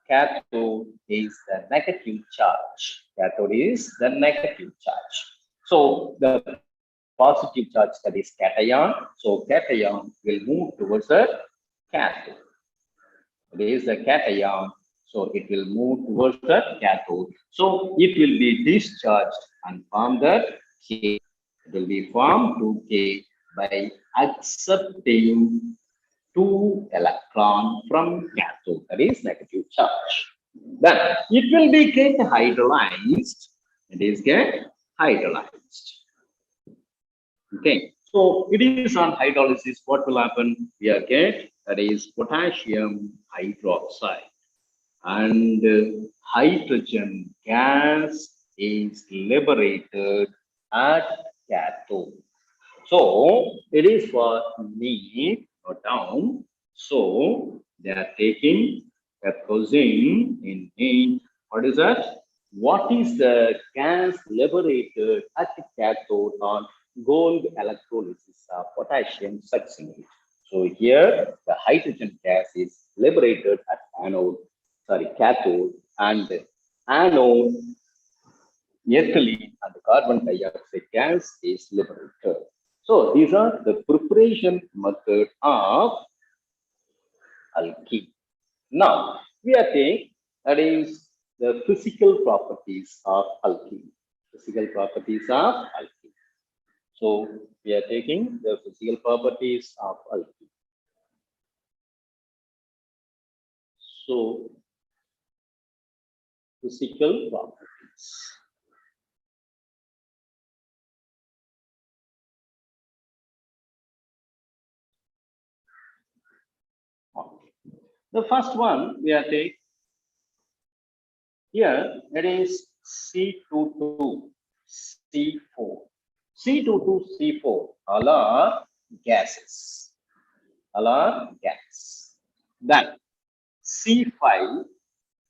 Cathode is the negative charge. Cathode is the negative charge. So the positive charge, that is cation. So cation will move towards the cathode. It is the cation, so it will move towards the cathode. So it will be discharged and form the K. It will be formed 2K by accepting 2 electron from cathode, that is negative charge. Then it will be get hydrolyzed. It is get hydrolyzed. Okay, so it is on hydrolysis. What will happen? We are get, that is potassium hydroxide, and hydrogen gas is liberated at cathode. So it is for me or down. So they are taking a position in need. What is that? What is the gas liberated at the cathode on gold electrolysis of potassium succinate? So here the hydrogen gas is liberated at cathode, and anode ethylene and carbon dioxide gas is liberated. So these are the preparation method of alkene. Now we are taking, that is the physical properties of alkene. Physical properties of alkene. So we are taking the physical properties of alkene. So physical properties. The first one we are taking here, it is C22C4. C22C4 all are gases. All are gas. Then C5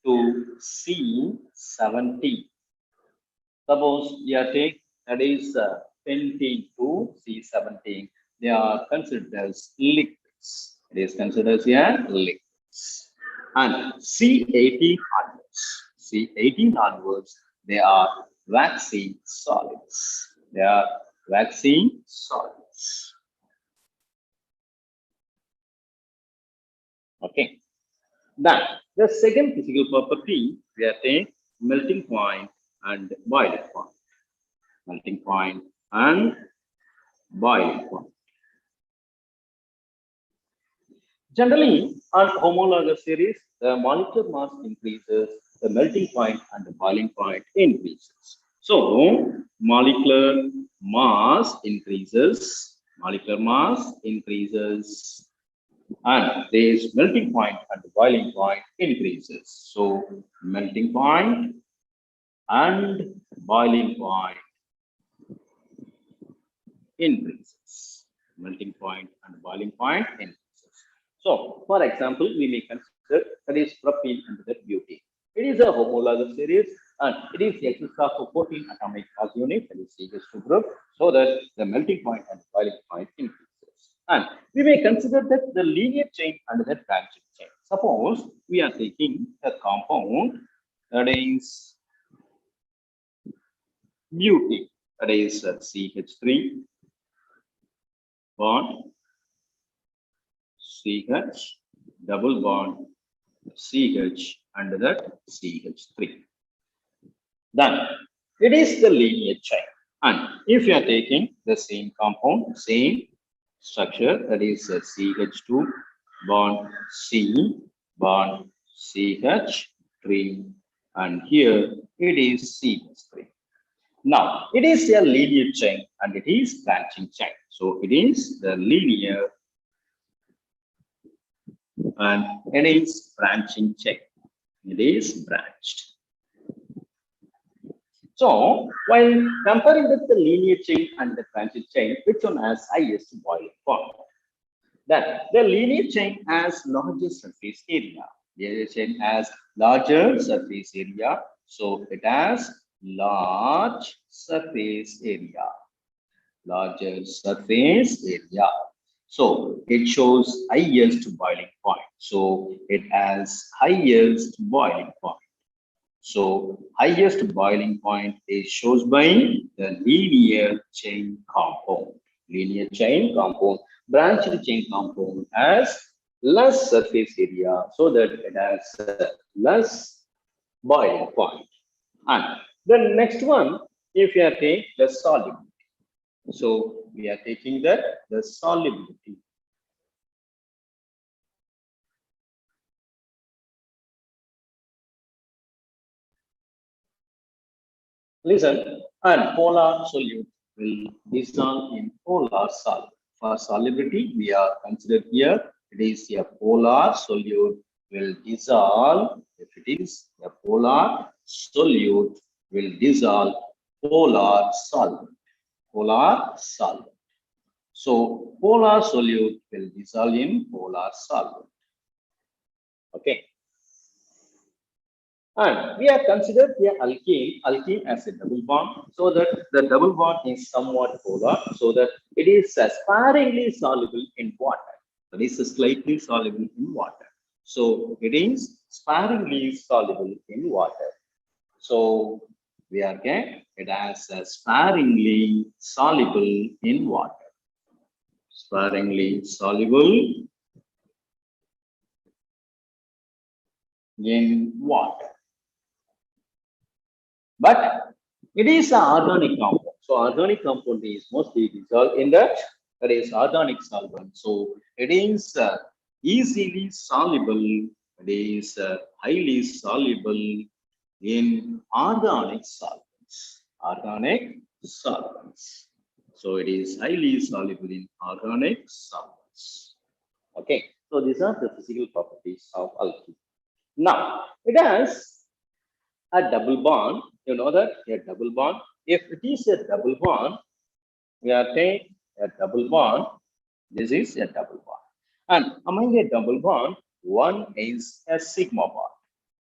to C17. Suppose we are taking, that is pentene to C17. They are considered as liquids. It is considered as liquids. And C18 onwards, they are waxy solids. They are waxy solids. Okay. Then the second physical property, we are taking melting point and boiling point. Melting point and boiling point. Generally, on homologous series, the molecular mass increases, the melting point and the boiling point increases. So, molecular mass increases, and this melting point and the boiling point increases. So, melting point and boiling point increases. Melting point and boiling point increases. So, for example, we may consider, that is propene and the butane. It is a homologous series and it is the excess of 14 atomic mass unit, that is CH2 group, so that the melting point and boiling point increases. And we may consider that the linear chain and the branching chain. Suppose we are taking a compound, that is butane, that is CH3 bond CH, double bond CH, and that CH3. Then it is the linear chain. And if you are taking the same compound, same structure, that is CH2 bond C bond CH3, and here it is CH3. Now it is a linear chain and it is branching chain. So it is the linear and it is branching chain. It is branched. So while comparing with the linear chain and the branching chain, which one has highest boiling point? Then the linear chain has larger surface area. The linear chain has larger surface area, so it has large surface area. Larger surface area. So it shows highest boiling point. So it has highest boiling point. So highest boiling point is shown by the linear chain compound. Linear chain compound, branched chain compound has less surface area so that it has less boiling point. And the next one, if you are taking the solubility. So we are taking the solubility. Listen, and polar solute will dissolve in polar solute. For solubility, we are considered here, it is a polar solute will dissolve, if it is a polar solute will dissolve polar solvent. Polar solvent. So polar solute will dissolve in polar solvent. Okay. And we are considered here alkene as a double bond, so that the double bond is somewhat polar, so that it is sparingly soluble in water. That is slightly soluble in water. So it is sparingly soluble in water. So we are getting it as sparingly soluble in water. Sparingly soluble in water. But it is an organic compound. So organic compound is mostly dissolved in that is organic solvent. So it is easily soluble. It is highly soluble in organic solvents. Organic solvents. So it is highly soluble in organic solvents. Okay. So these are the physical properties of alkene. Now it has a double bond, you know that a double bond. If it is a double bond, we are taking a double bond. This is a double bond. And among a double bond, one is a sigma bond.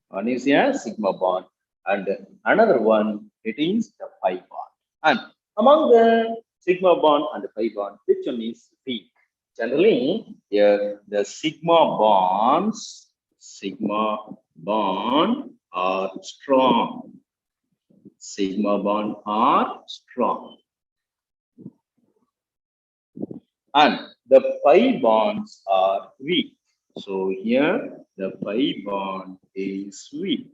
One is a sigma bond, and another one it is the pi bond. And among the sigma bond and the pi bond, which one is weak? Generally, here the sigma bond are strong. Sigma bond are strong. And the pi bonds are weak. So here the pi bond is weak.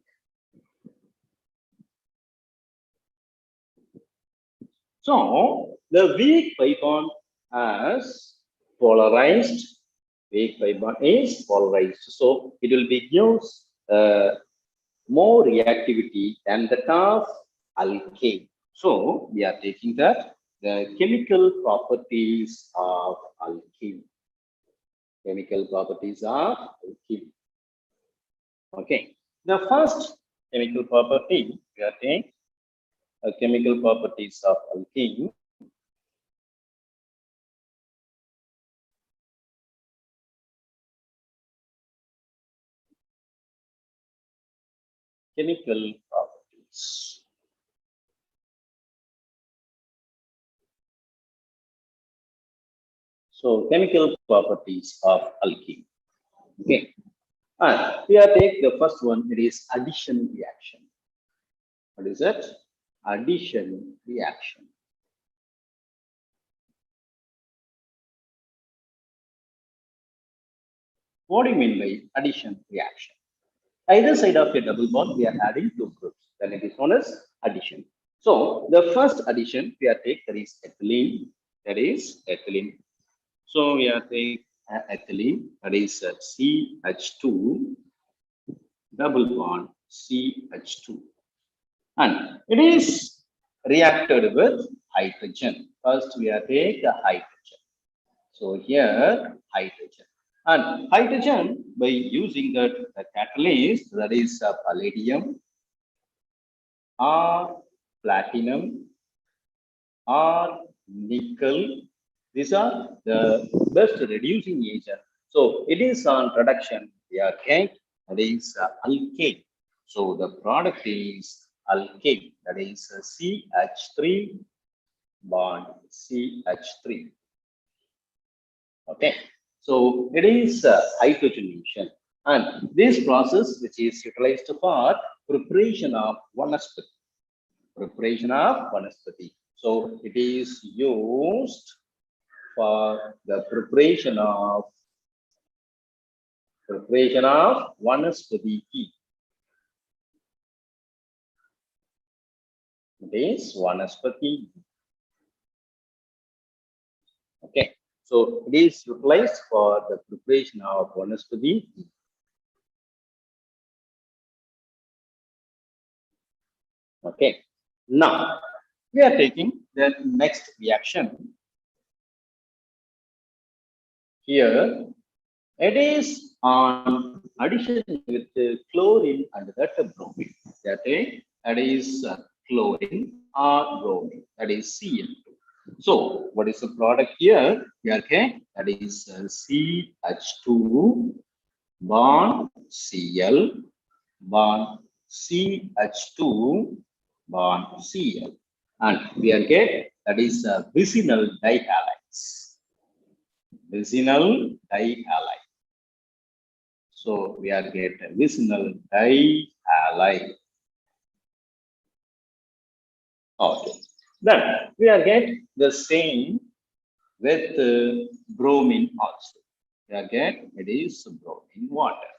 So the weak pi bond as polarized. Weak pi bond is polarized. So it will be gives more reactivity than the of alkane. So we are taking that the chemical properties of alkene. Chemical properties of alkene. Okay. The first chemical property we are taking chemical properties of alkene. Chemical properties. So chemical properties of alkene. Okay. And we are take the first one, it is addition reaction. What is it? Addition reaction. What do you mean by addition reaction? Either side of a double bond, we are adding two groups. Then it is known as addition. So the first addition we are take that is ethylene. That is ethylene. So we are take ethylene. That is CH2 double bond CH2, and it is reacted with hydrogen. First we are take a hydrogen. So here hydrogen. And hydrogen, by using the catalyst, that is palladium or platinum or nickel, these are the best reducing agent. So it is on production, we are getting that is alkane. So the product is alkane, that is CH3 bond CH3. Okay. So it is hydrogenation, and this process which is utilized for preparation of vanaspati. Preparation of vanaspati. So it is used for the preparation of vanaspati ghee. It is vanaspati. Okay, so it is utilized for the preparation of vanaspati. Okay, now we are taking the next reaction. Here it is on addition with chlorine and that bromine. That is chlorine or bromine. That is Cl2. So what is the product here? Okay, that is CH2 bond Cl bond CH2 bond Cl, and we are get that is vicinal dihalides. Vicinal dihalide. So we are get vicinal dihalide. Okay. Then we are get the same with bromine also. We are get it is bromine water.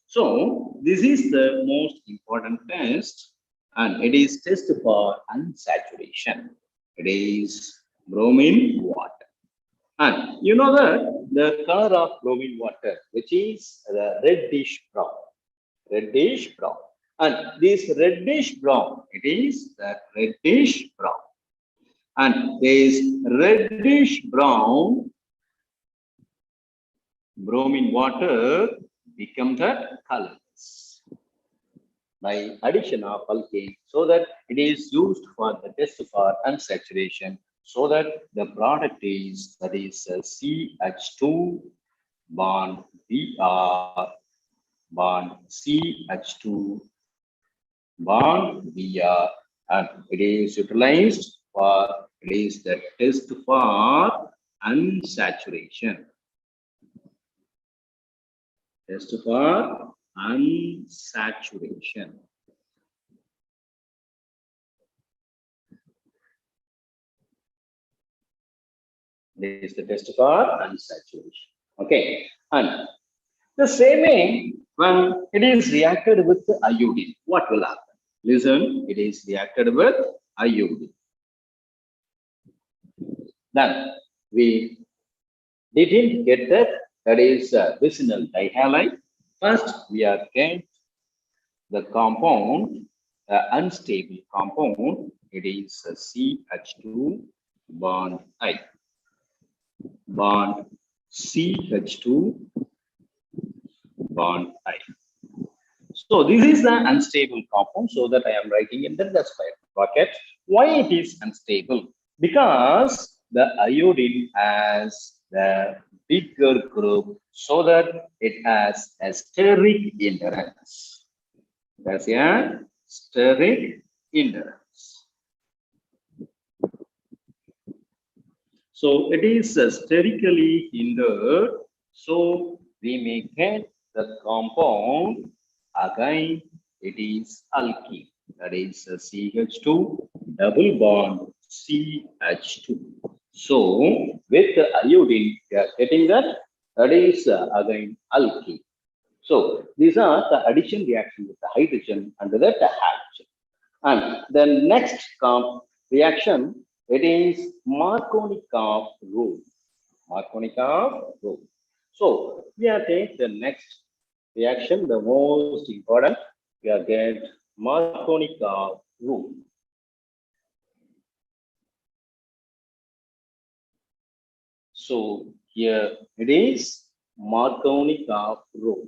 So this is the most important test, and it is test for unsaturation. It is bromine water. And you know that the color of bromine water, which is the reddish brown, reddish brown. And this reddish brown, it is the reddish brown. And this reddish brown bromine water becomes that colorless by addition of alkane, so that it is used for the test for unsaturation, so that the product is that is CH2 bond Br bond CH2 bond Br, and it is utilized for it is the test for unsaturation. Test for unsaturation. This is the test for unsaturation. Okay, and the same way when it is reacted with iodine, what will happen? Listen, it is reacted with iodine. Then we didn't get that. That is vicinal dihalide. First, we are get the compound, unstable compound. It is CH2 bond I bond CH2 bond I. So this is the unstable compound, so that I am writing in the square bracket. Why it is unstable? Because the iodine has the bigger group, so that it has a steric hindrance. That's a steric hindrance. So it is sterically hindered, so we may get the compound. Again, it is alkene. That is CH2 double bond CH2. So with the iodine, we are getting that. That is again alkene. So these are the addition reaction with the hydrogen and the halogen. And the next reaction, it is Markovnikov rule. Markovnikov rule. So we are taking the next reaction, the most important. We are get Markovnikov rule. So here it is Markovnikov rule.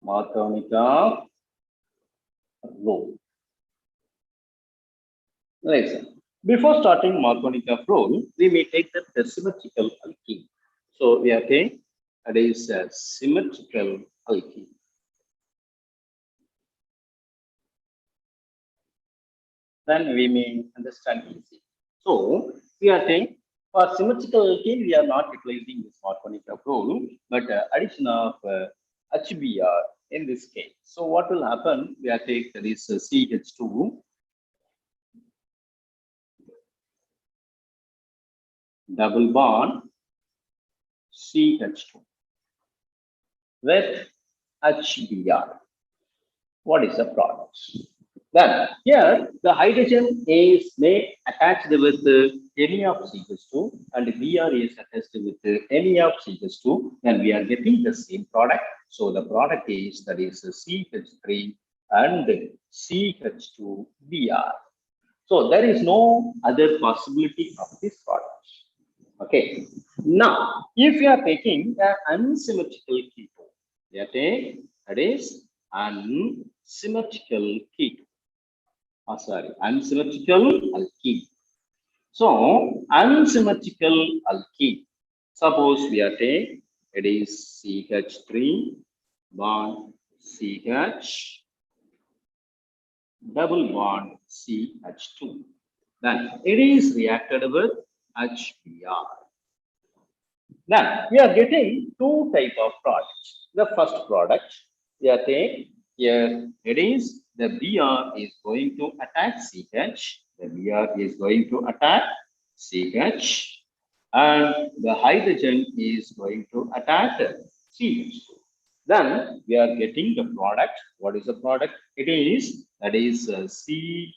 Markovnikov rule. Listen, before starting Markovnikov rule, we may take the symmetrical alkene. So we are taking that is a symmetrical alkene. then we may understand easy. So we are saying for symmetrical alkene, we are not utilizing this Markovnikov rule, but addition of HBr in this case. So what will happen? We are take this CH2 double bond CH2 with HBr. What is the product? Then here the hydrogen is may attached with any of CH2 and Br is attached with any of CH2, and we are getting the same product. So the product is that is CH3 and CH2Br. So there is no other possibility of this product. Okay. Now, if you are taking an unsymmetrical ketone, we are taking that is unsymmetrical ketone. Unsymmetrical alkene. So, unsymmetrical alkene. Suppose we are taking it is CH3 bond CH double bond CH2. Then it is reacted with HBr. Then we are getting two type of products. The first product we are taking here, it is the Br is going to attack CH, the Br is going to attack CH, and the hydrogen is going to attack CH2. Then we are getting the product. What is the product? It is that is CH3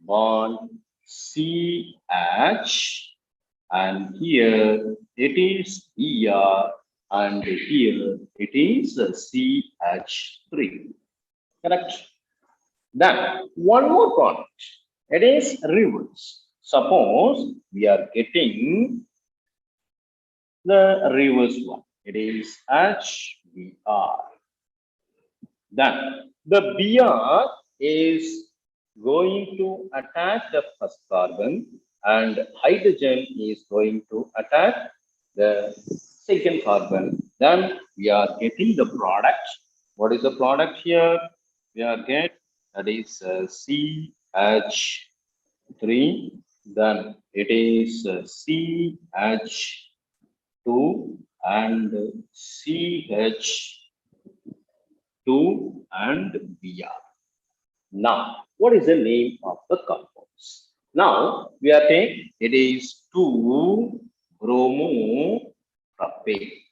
bond CH, and here it is Br, and here it is CH3. Correct? Then one more product. It is reverse. Suppose we are getting the reverse one. It is HBr. Then the Br is going to attack the first carbon, and hydrogen is going to attack the second carbon. Then we are getting the product. What is the product here? We are get that is CH3. Then it is CH2 and CH2 and Br. Now, what is the name of the compounds? Now, we are saying it is 2-bromopropane.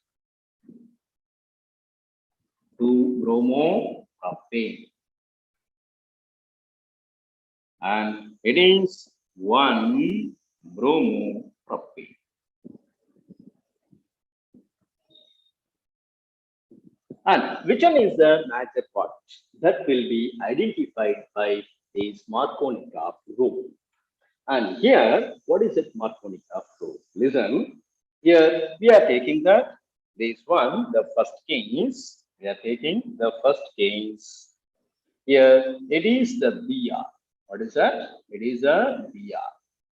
2-bromopropane. And it is 1-bromopropane. And which one is the major product? That will be identified by this Markovnikov rule. And here, what is it Markovnikov rule? Listen, here we are taking this one, the first case. We are taking the first case. Here it is the Br. What is that? It is a Br.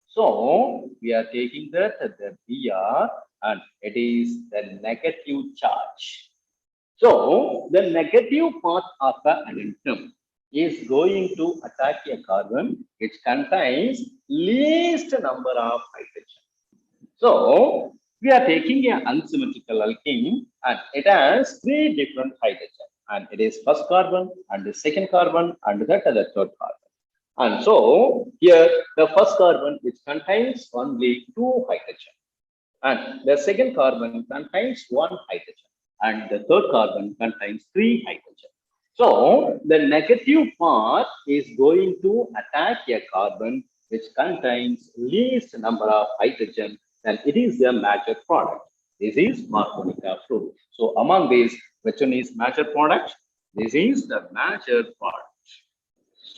So we are taking the Br, and it is the negative charge. So the negative part of the adentum is going to attack a carbon which contains least number of hydrogen. So we are taking an unsymmetrical alkene, and it has 3 different hydrogen, and it is first carbon and the second carbon and that other third carbon. And so here the first carbon which contains only 2 hydrogen, and the second carbon contains 1 hydrogen, and the third carbon contains 3 hydrogen. So the negative part is going to attack a carbon which contains least number of hydrogen, and it is the major product. This is Markovnikov rule. So among these, which one is major product? This is the major product.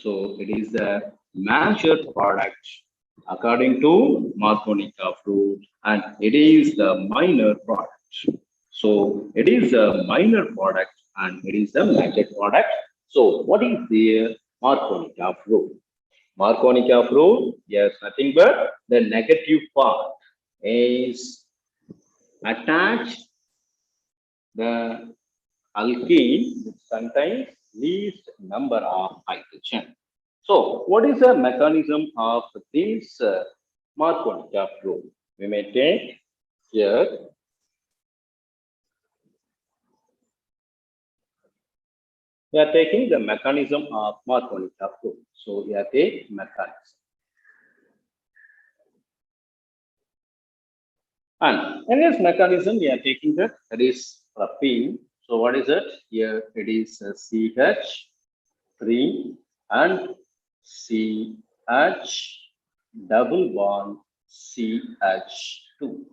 So it is the major product according to Markovnikov rule, and it is the minor product. So it is a minor product and it is a major product. So what is the Markovnikov rule? Markovnikov rule, yes, nothing but the negative part is attached the alkene which contains least number of hydrogen. hydrogen. So, what is the mechanism of this Marconi flow? We may take here. We are taking the mechanism of Marconi flow. So, we are taking mechanism. And in this mechanism, we are taking that is propene. So, what is it? Here it is CH3 and CH double bond CH2.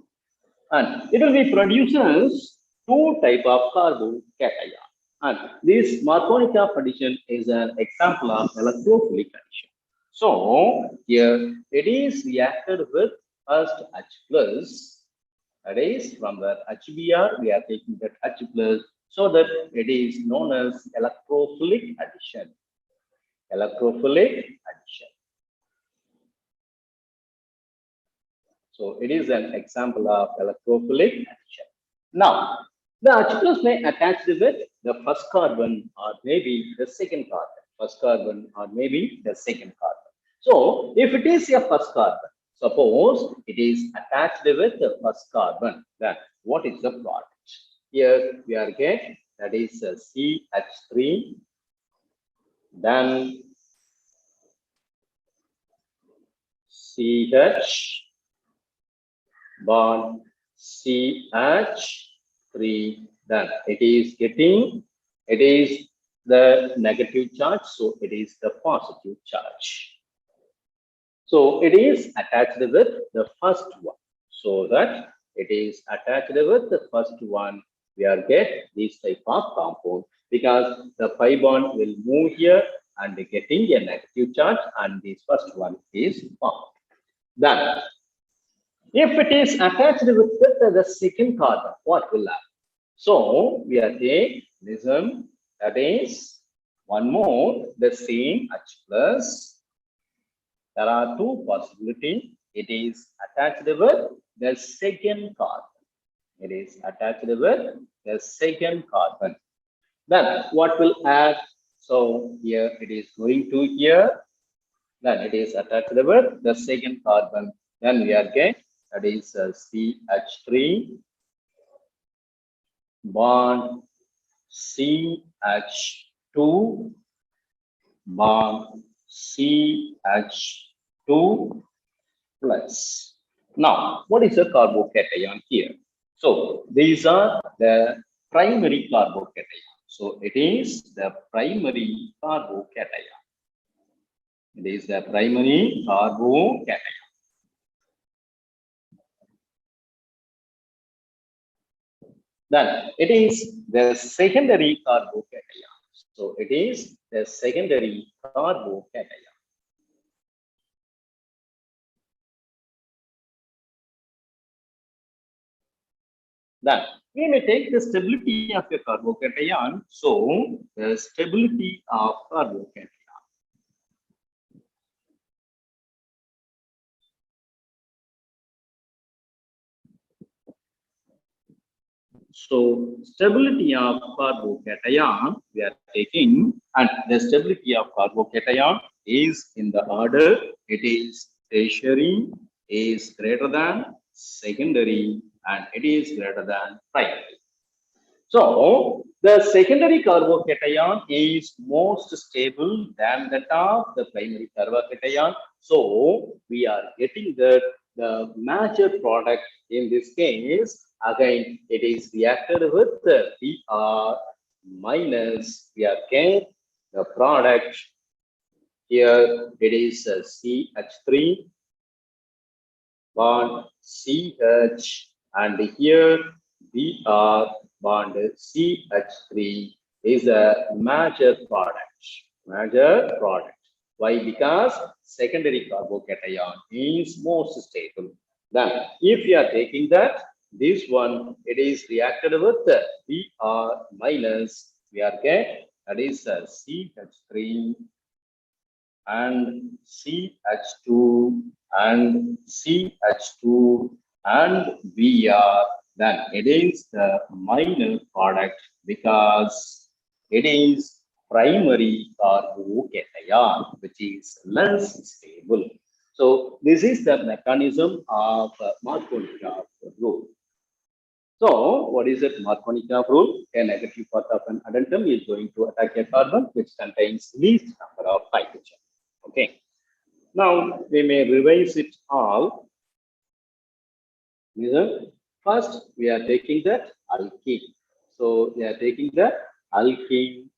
And it will be produces two type of carbocation. And this Marconi addition is an example of electrophilic addition. So here it is reacted with first H plus. That is from the HBr we are taking that H plus, so that it is known as electrophilic addition. Electrophilic addition. So it is an example of electrophilic addition. Now, the H plus may attach with the first carbon or maybe the second carbon. First carbon or maybe the second carbon. So if it is a first carbon, suppose it is attached with the first carbon, then what is the product? Here we are getting that is CH3, then CH bond CH3, then it is getting, it is the negative charge, so it is the positive charge. So it is attached with the first one, so that it is attached with the first one, we are get this type of compound, because the pi bond will move here and getting a negative charge, and this first one is formed. Then if it is attached with the second carbon, what will happen? So we are taking listen, that is one more, the same H plus. There are two possibilities. It is attached with the second carbon. It is attached with the second carbon. Then what will add? So here it is going to here. Then it is attached with the second carbon. Then we are getting that is CH3 bond CH2 bond CH2 plus. Now, what is a carbocation here? So, these are the primary carbocation. So, it is the primary carbocation. It is the primary carbocation. Then it is the secondary carbocation. So it is the secondary carbocation. Then we may take the stability of a carbocation. So the stability of carbocation. So stability of carbocation we are taking, and the stability of carbocation is in the order, it is tertiary, is greater than secondary, and it is greater than primary. So the secondary carbocation is most stable than that of the primary carbocation. So we are getting the major product in this case. Again, it is reacted with the Br minus. We are getting the product here. It is CH3 bond CH, and here Br bond CH3 is a major product. Major product. Why? Because secondary carbocation is most stable. Then, if you are taking that, this one, it is reacted with the Br minus. We are get that is CH3 and CH2 and CH2 and Br. Then it is the minor product because it is primary carbocation, which is less stable. So this is the mechanism of Markovnikov rule. So what is it Markovnikov rule? A negative part of an addendum is going to attack a carbon which contains least number of hydrogen. Okay. Now we may revise it all. First, we are taking that alkene. So we are taking the alkene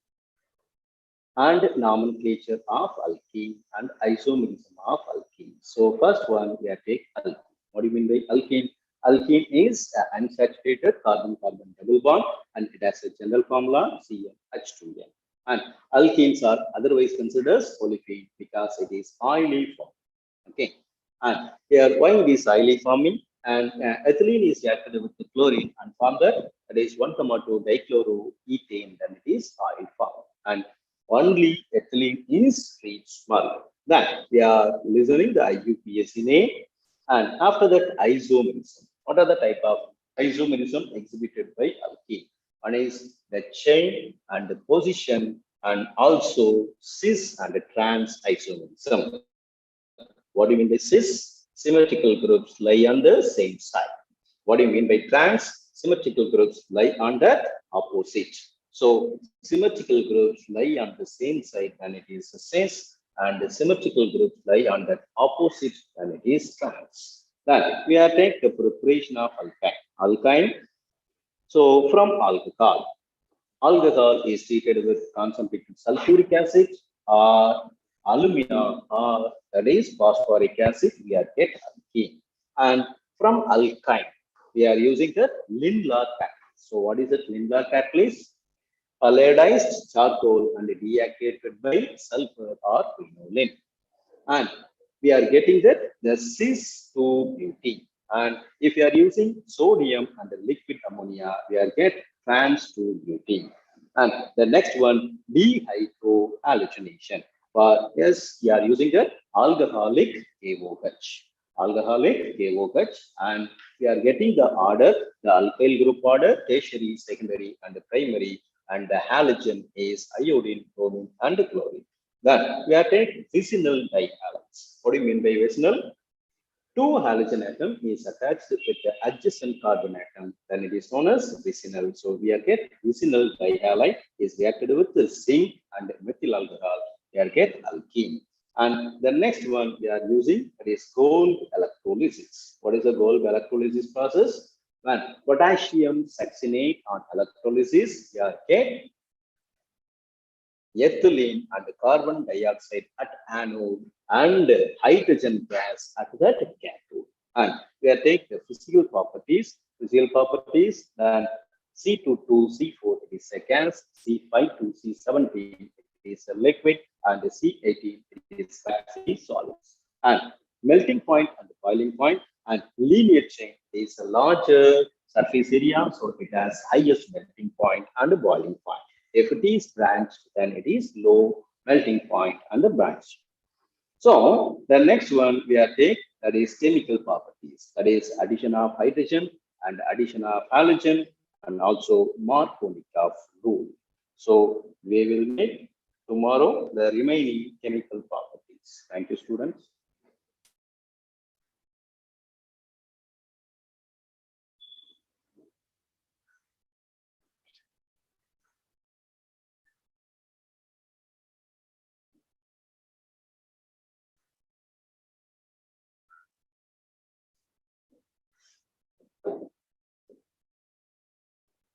and nomenclature of alkene and isomerism of alkene. So first one, we are take alkene. What do you mean by alkene? Alkene is an unsaturated carbon-carbon double bond, and it has a general formula CnH2n. And alkenes are otherwise considered as olefin because it is highly formed. Okay. And here, why it is highly forming? And ethylene is reacted with the chlorine and form that is 1,2 dichloroethane, then it is oil form. And only ethylene is free small. Then we are listening the IUPAC name, and after that isomerism. What are the type of isomerism exhibited by alkene? One is the chain and the position, and also cis and trans isomerism. What do you mean by cis? Symmetrical groups lie on the same side. What do you mean by trans? Symmetrical groups lie on the opposite. So symmetrical groups lie on the same side and it is cis, and the symmetrical groups lie on that opposite and it is trans. Then we are taking the preparation of alkyne. So from alcohol. Alcohol is treated with concentrated sulfuric acid or alumina or that is phosphoric acid. We are get alkene. And from alkyne, we are using the Lindlar Catalyst. So what is it Lindlar Catalyst? Palladized charcoal and deactivated by sulfur or quinoline. And we are getting that the cis-2-butene. And if you are using sodium and the liquid ammonia, we are get trans-2-butene. And the next one, dehydrohalogenation. For yes, we are using the alcoholic AOH. Alcoholic AOH, and we are getting the order, the alkyl group order, tertiary, secondary, and the primary, and the halogen is iodine, bromine, and chlorine. Then we are taking vicinal dihalides. What do you mean by vicinal? Two halogen atom is attached with the adjacent carbon atom, then it is known as vicinal. So we are get vicinal dihalide is reacted with the zinc and methyl alcohol. We are get alkene. And the next one we are using that is gold electrolysis. What is the gold electrolysis process? When potassium succinate on electrolysis, we are get ethylene and carbon dioxide at anode and hydrogen gas at that cathode. And we are taking the physical properties, then C22, C4 it is a gas, C52, C17 it is a liquid, and the C18 it is solids. And melting point and boiling point and linear chain is a larger surface area, so it has highest melting point and boiling point. If it is branched, then it is low melting point and the branch. So the next one we are take that is chemical properties, that is addition of hydrogen and addition of halogen and also Markovnikov rule. So we will make tomorrow the remaining chemical properties. Thank you, students.